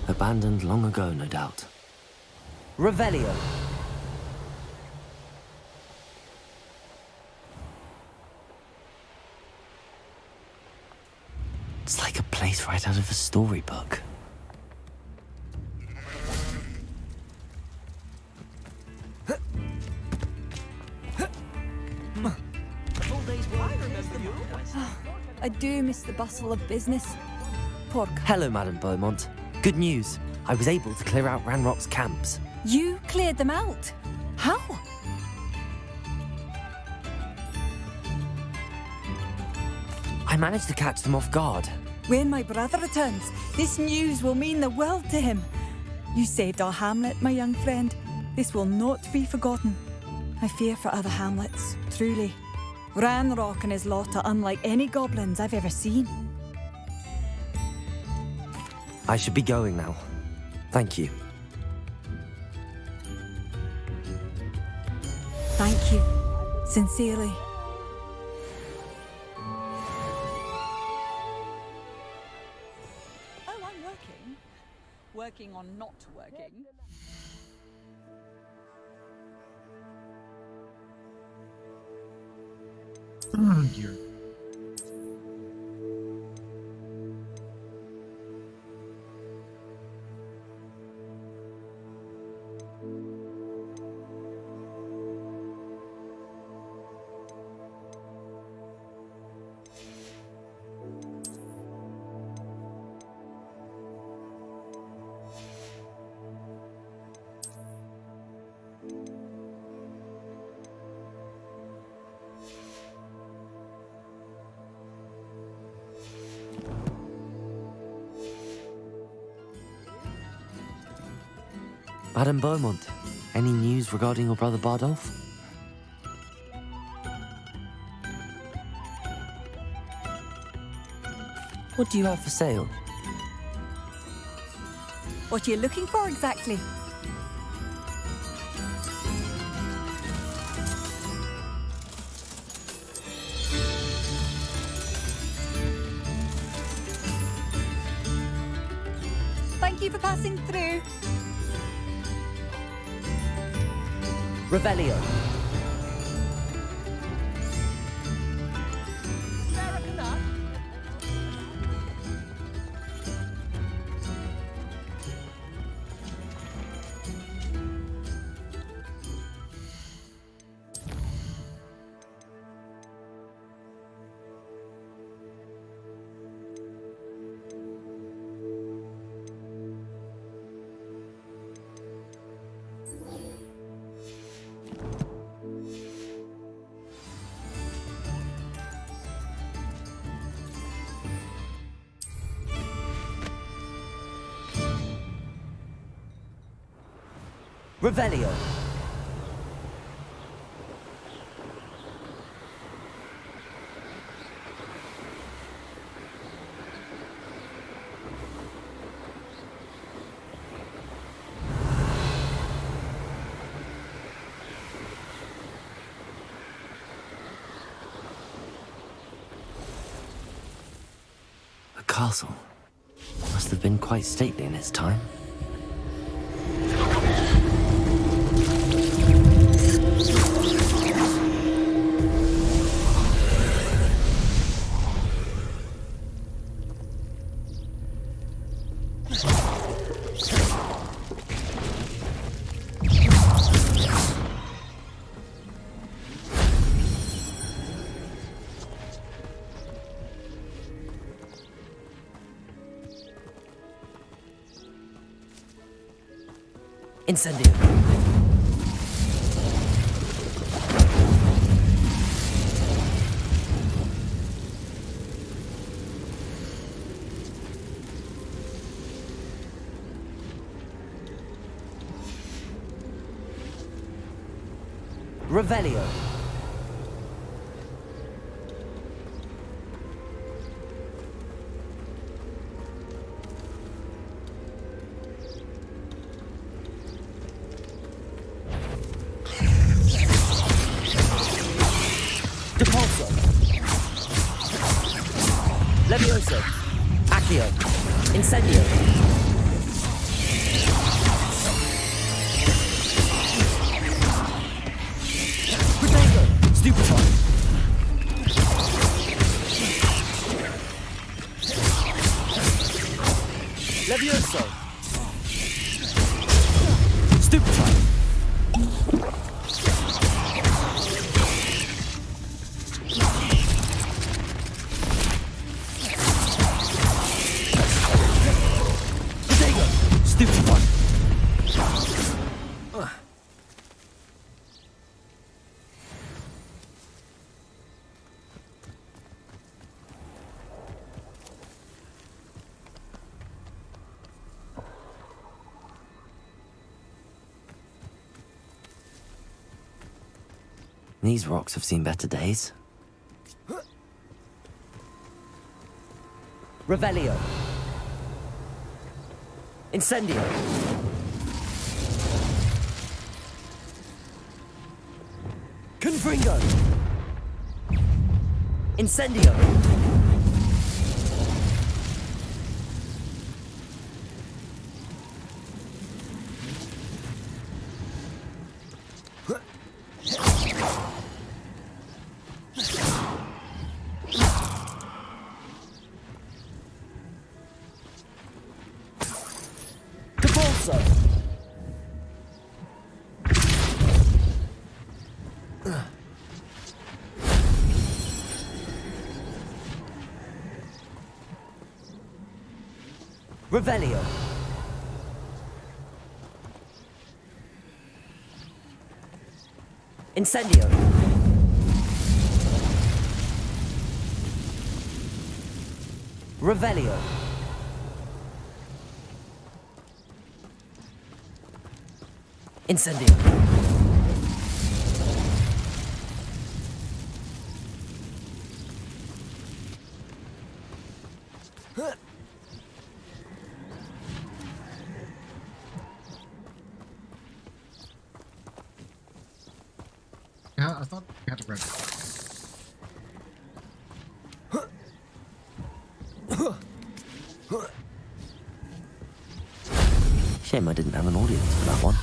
Abandoned long ago, no doubt. Revelio. It's like a place right out of a storybook. I do miss the bustle of business. Pork. Hello, Madame Beaumont. Good news. I was able to clear out Ranrock's camps. You cleared them out? How? I managed to catch them off guard. When my brother returns, this news will mean the world to him. You saved our hamlet, my young friend. This will not be forgotten. I fear for other hamlets, truly. Ranrock and his lot are unlike any goblins I've ever seen. I should be going now. Thank you. Thank you. Sincerely. Oh, I'm working. Working on not working. Oh, dear. Madame Beaumont, any news regarding your brother Bardolph? What do you have for sale? What are you looking for exactly? Thank you for passing through. Revelio. Revelio. A castle. Must have been quite stately in its time. Incendio. Revelio. Depulso. Levioso. Accio. Incendio. Protego. Stupefy. Levioso. Stupefy. Stupefy. These rocks have seen better days. Revelio. Incendio. Confringo. Incendio. Revelio. Incendio. Revelio. Incendio. Yeah, I thought we had to rent. Shame I didn't have an audience for that one.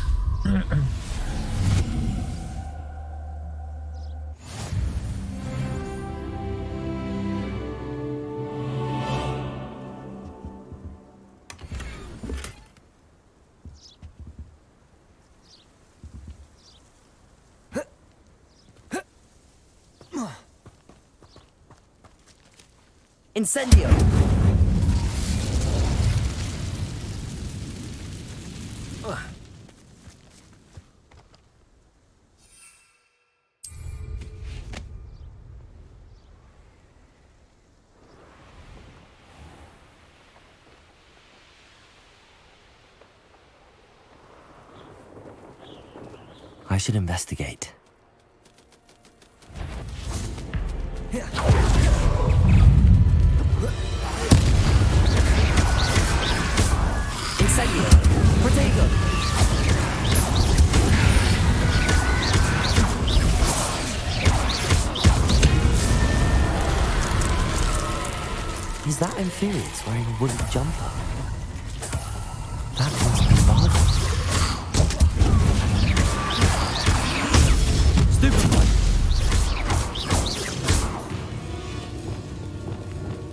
Incendio! I should investigate. Incendio! Protego! Is that Inferius wearing a woolly jumper? That must be Bardo. Stupefy!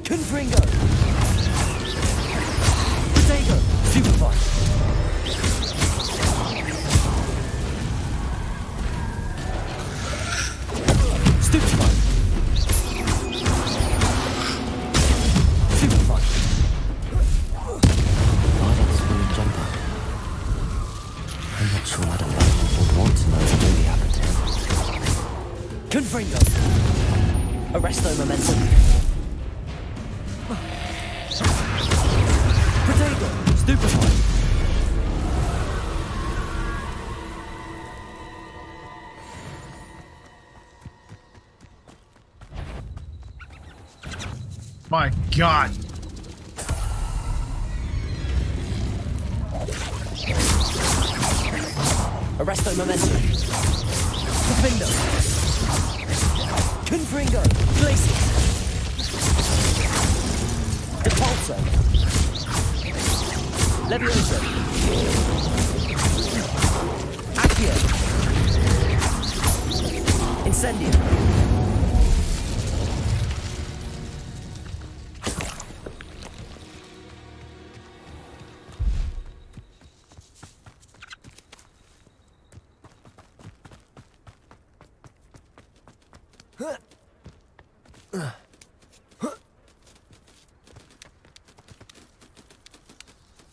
Confringo! Protego! Stupefy! Stupefy! Stupefy! Bardo's woolly jumper. I'm not sure Madam Bardo would want to know what really happened to him. Confringo! Arresto momentum. Protego! Stupefy! My God. Arresto momentum. Confindo. Confringo. Glacius. Depulso. Levioso. Accio. Incendio.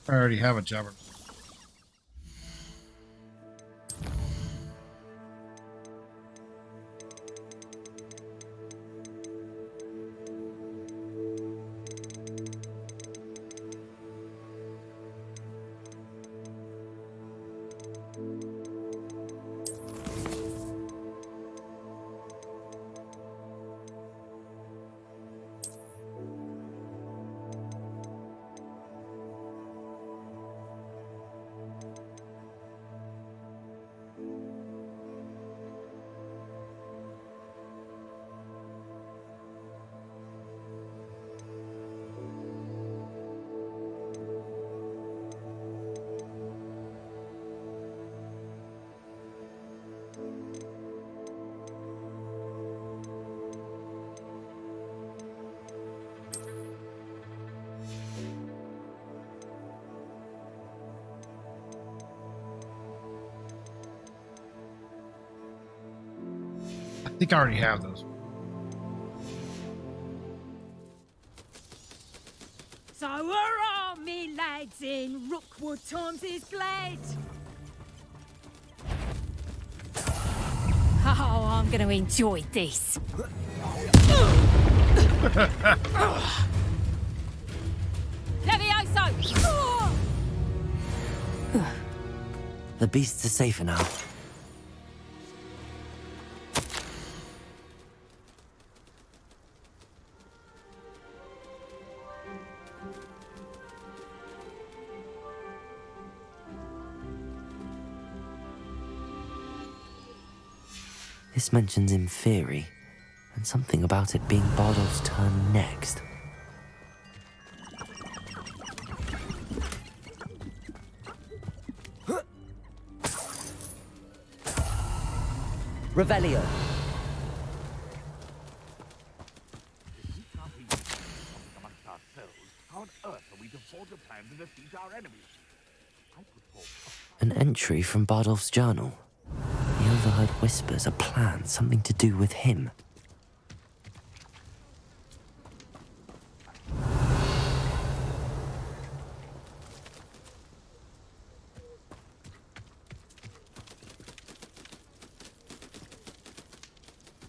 I already have a jabber. think I already have those. So hurrah, me lads, in Rookwood Tom's blade! Oh, I'm going to enjoy this. Levioso! The beasts are safer now. This mentions Inferi, and something about it being Bardolph's turn next. Revelio. How on earth are we to forge a plan to defeat our enemies? An entry from Bardolph's journal. He overheard whispers, a plan, something to do with him.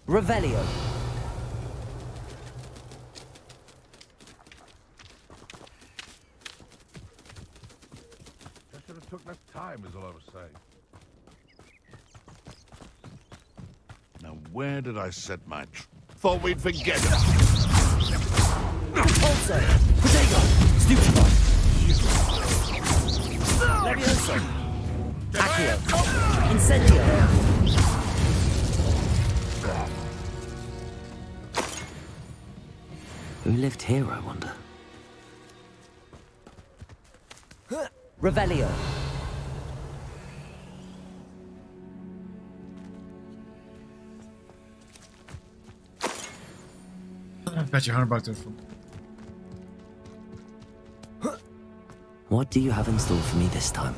Revelio. I should have took less time, is all I was saying. Now, where did I set my thought we'd forget it. Also, Protego, Stupefy, Levioso, Accio, Incendio. Who lived here, I wonder? Revelio. I bet you $100 there for. What do you have in store for me this time?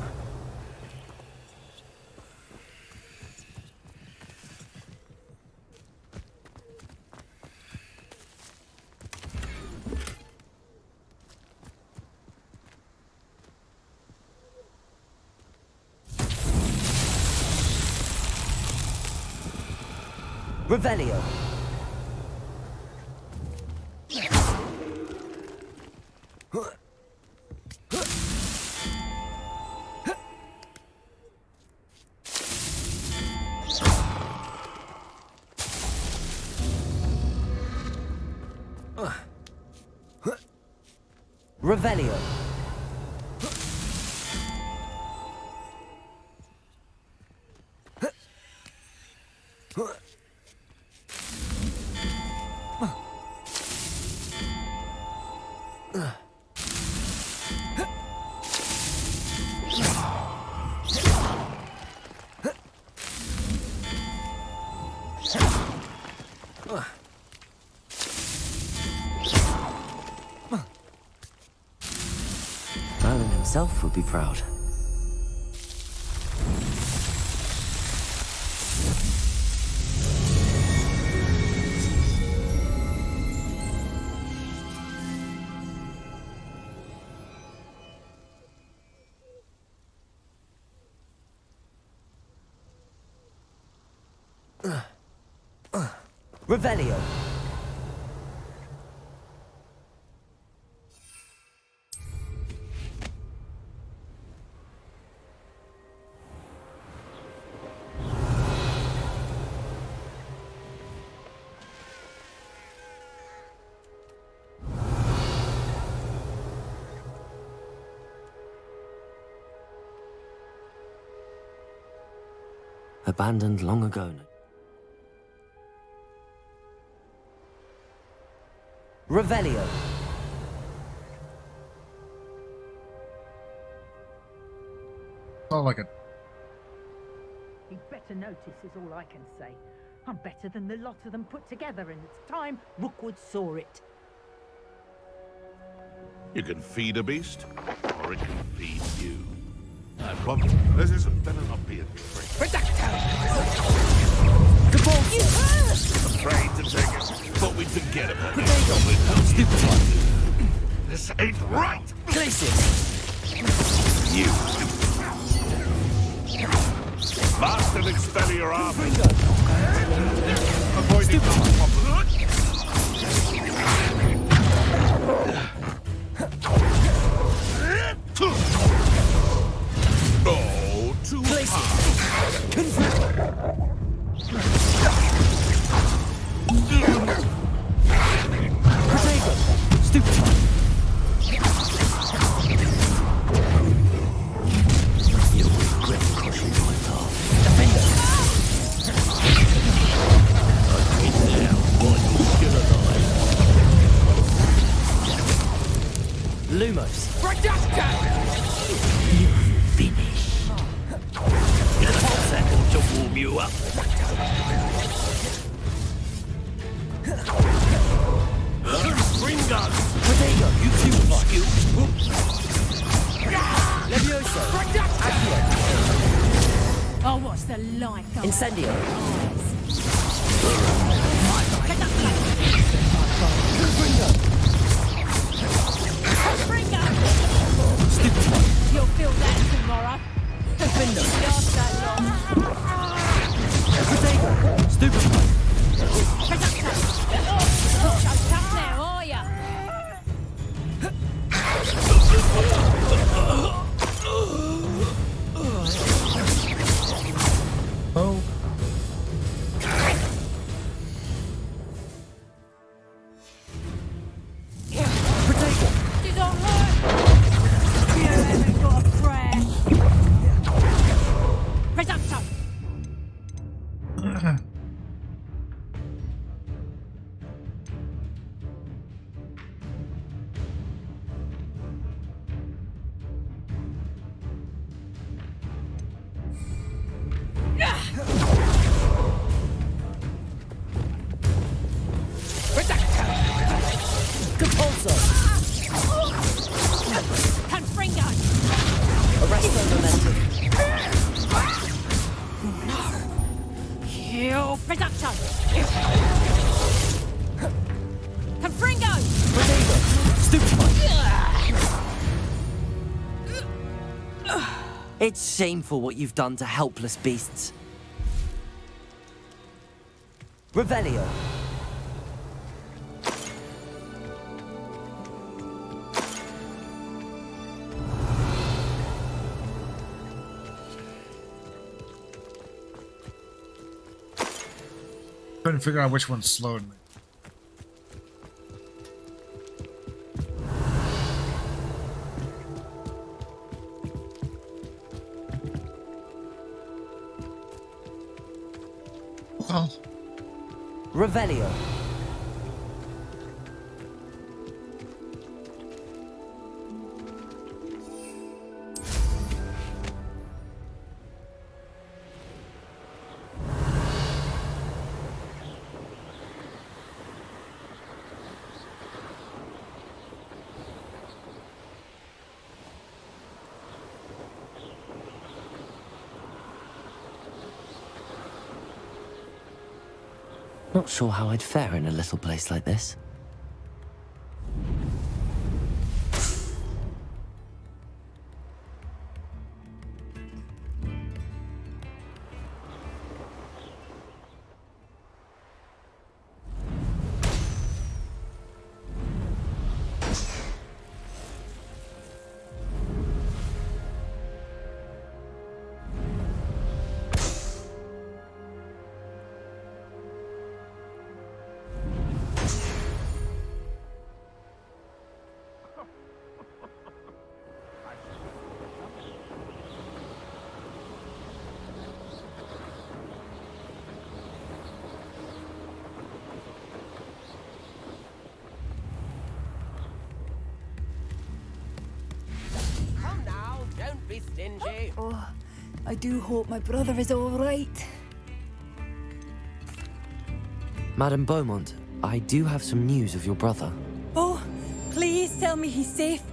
Revelio. Revelio. Merlin himself would be proud. Revelio. Abandoned long ago. Revelio. Oh, like it. He'd better notice is all I can say. I'm better than the lot of them put together, and it's time Rookwood saw it. You can feed a beast, or it can feed you. Well, this isn't better not be a trick. Compulsion! Forget about it. This ain't right! You! Master Expellior Army! Avoiding Oh, too Lumos. You finish. Get a second to warm you up. Spring gun. Protego. You two skill. Levioso. Oh, what's the like? Incendio. You'll feel that tomorrow. Didn't last that long. Not so tough now, are ya? Oh. Did I hurt? You haven't got a prayer. Reducto. Confringo. Arresto momentum. Kill Reducto. Confringo. It's shameful what you've done to helpless beasts. Revelio. Couldn't figure out which one slowed me. Well, Revelio. Not sure how I'd fare in a little place like this. be stingy. Oh, I do hope my brother is all right. Madame Beaumont, I do have some news of your brother. Oh, please tell me he's safe.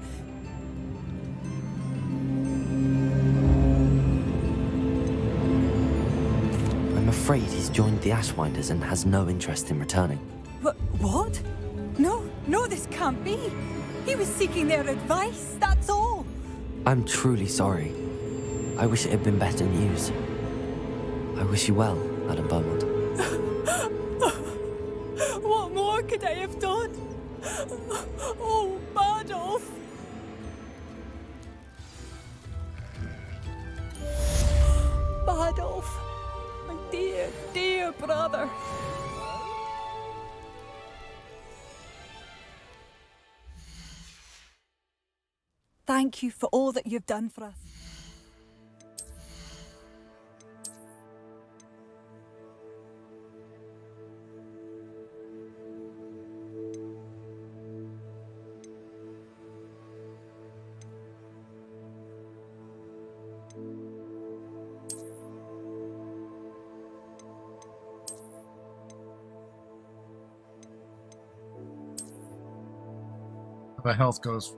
I'm afraid he's joined the Ashwinders and has no interest in returning. What? No, no, this can't be. He was seeking their advice, that's all. I'm truly sorry. I wish it had been better news. I wish you well, Madam Beaumont. What more could I have done? Oh, Bardolph! Bardolph, my dear, dear brother. Thank you for all that you've done for us. The health goes.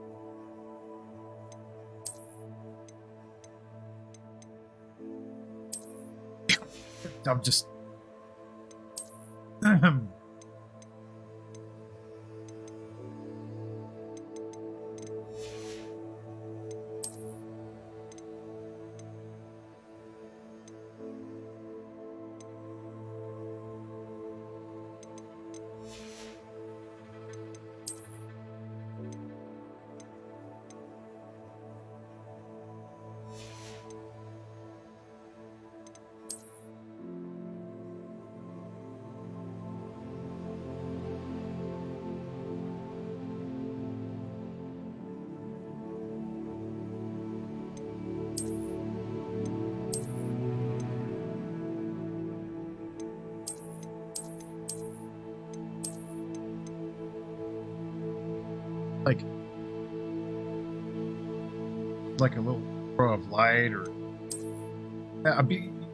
I'm just. like a little throw of light, or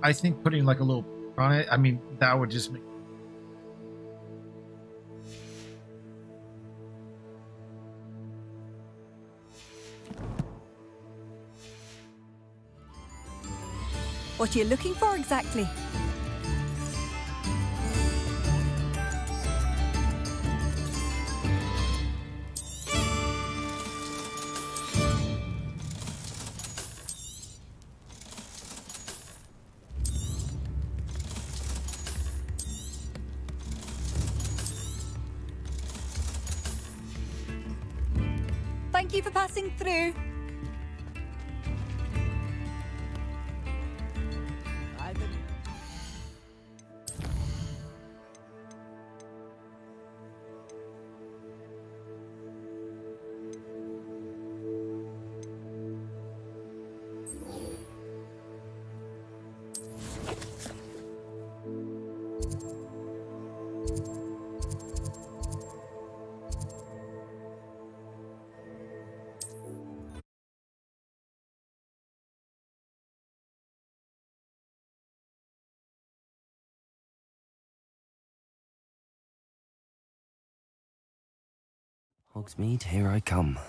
I think putting like a little on it, I mean, that would just make. What are you looking for exactly? Thank you for passing through. Hogsmeade, here I come.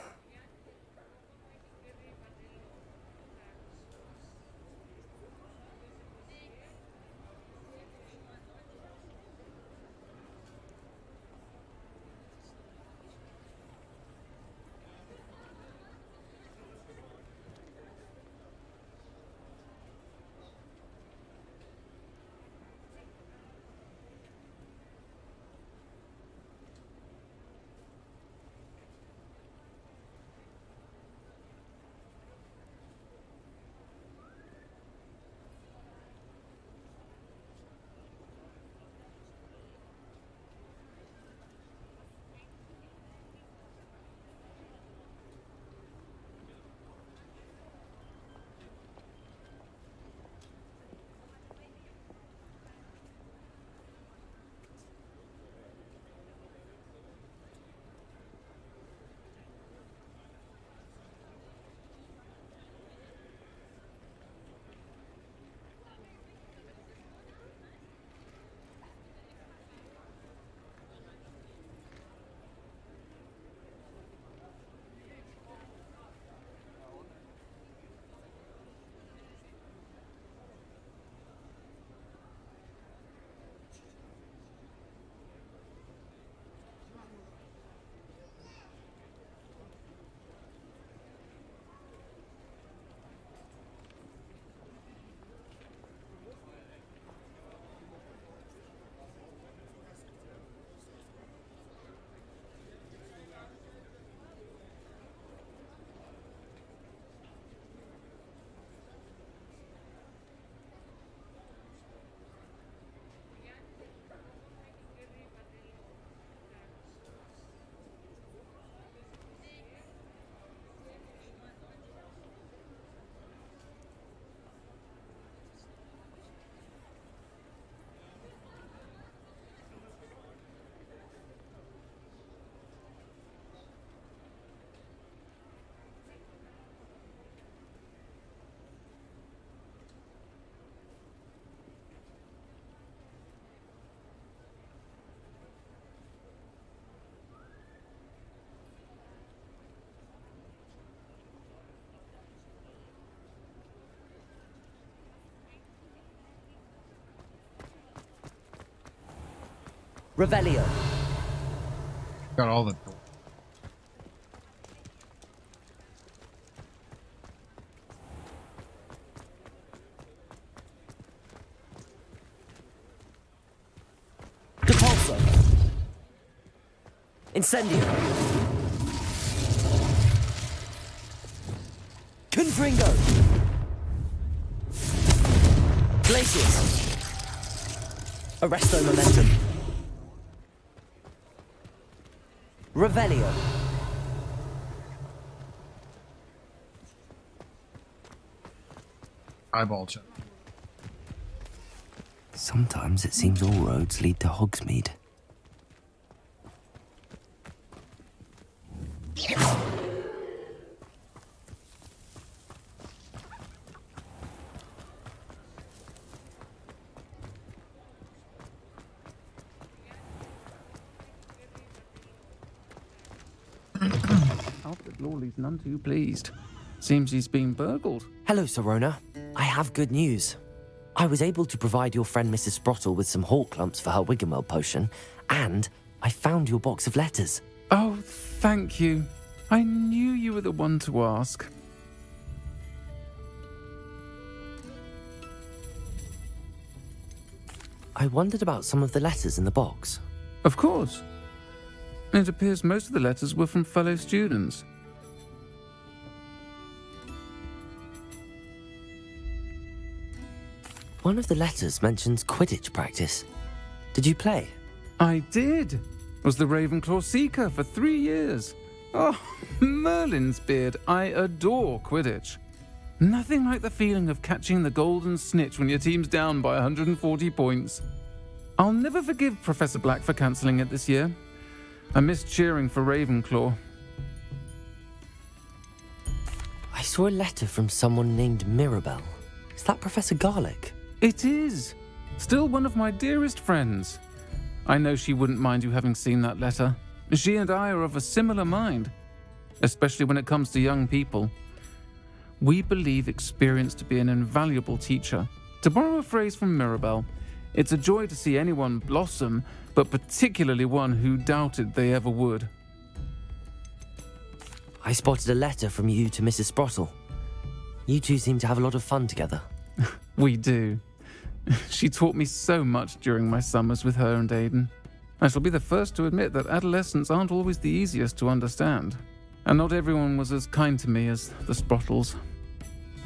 Revelio. Got all the. Depulso. Incendio. Confringo. Glacius. Arresto Momentum. Revelio. Eyeball check. Sometimes it seems all roads lead to Hogsmeade. Alfred Lawley's none too pleased. Seems he's been burgled. Hello, Serona. I have good news. I was able to provide your friend Mrs. Sprottle with some hawk lumps for her Wiggenweld potion, and I found your box of letters. Oh, thank you. I knew you were the one to ask. I wondered about some of the letters in the box. Of course. It appears most of the letters were from fellow students. One of the letters mentions Quidditch practice. Did you play? I did. Was the Ravenclaw Seeker for 3 years. Oh, Merlin's beard. I adore Quidditch. Nothing like the feeling of catching the golden snitch when your team's down by 140 points. I'll never forgive Professor Black for cancelling it this year. I missed cheering for Ravenclaw. I saw a letter from someone named Mirabelle. Is that Professor Garlick? It is. Still one of my dearest friends. I know she wouldn't mind you having seen that letter. She and I are of a similar mind, especially when it comes to young people. We believe experience to be an invaluable teacher. To borrow a phrase from Mirabelle, it's a joy to see anyone blossom, but particularly one who doubted they ever would. I spotted a letter from you to Mrs. Sprottle. You two seem to have a lot of fun together. We do. She taught me so much during my summers with her and Aidan. I shall be the first to admit that adolescents aren't always the easiest to understand, and not everyone was as kind to me as the Sprottles.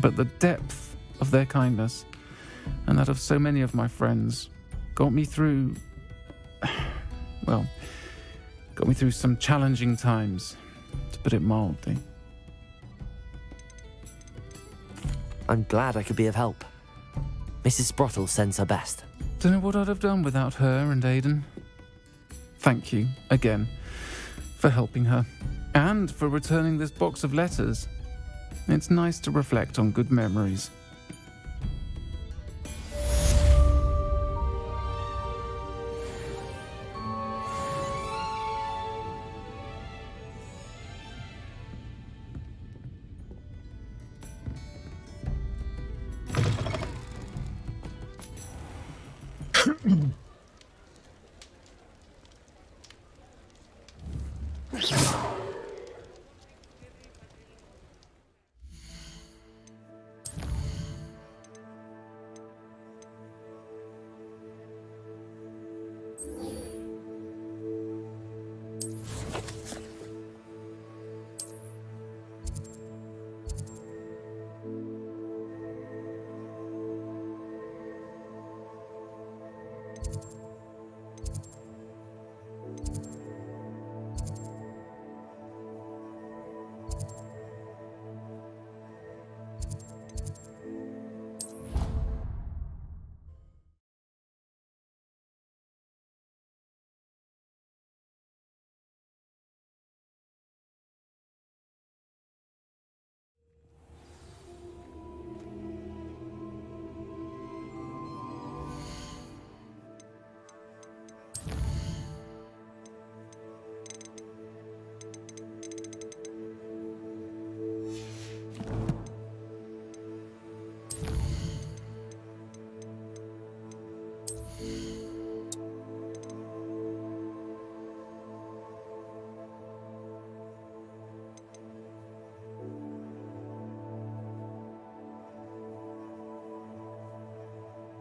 But the depth of their kindness, and that of so many of my friends, got me through some challenging times, to put it mildly. I'm glad I could be of help. Mrs. Sprottle sends her best. Don't know what I'd have done without her and Aidan. Thank you, again, for helping her, and for returning this box of letters. It's nice to reflect on good memories.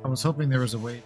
I was hoping there was a way.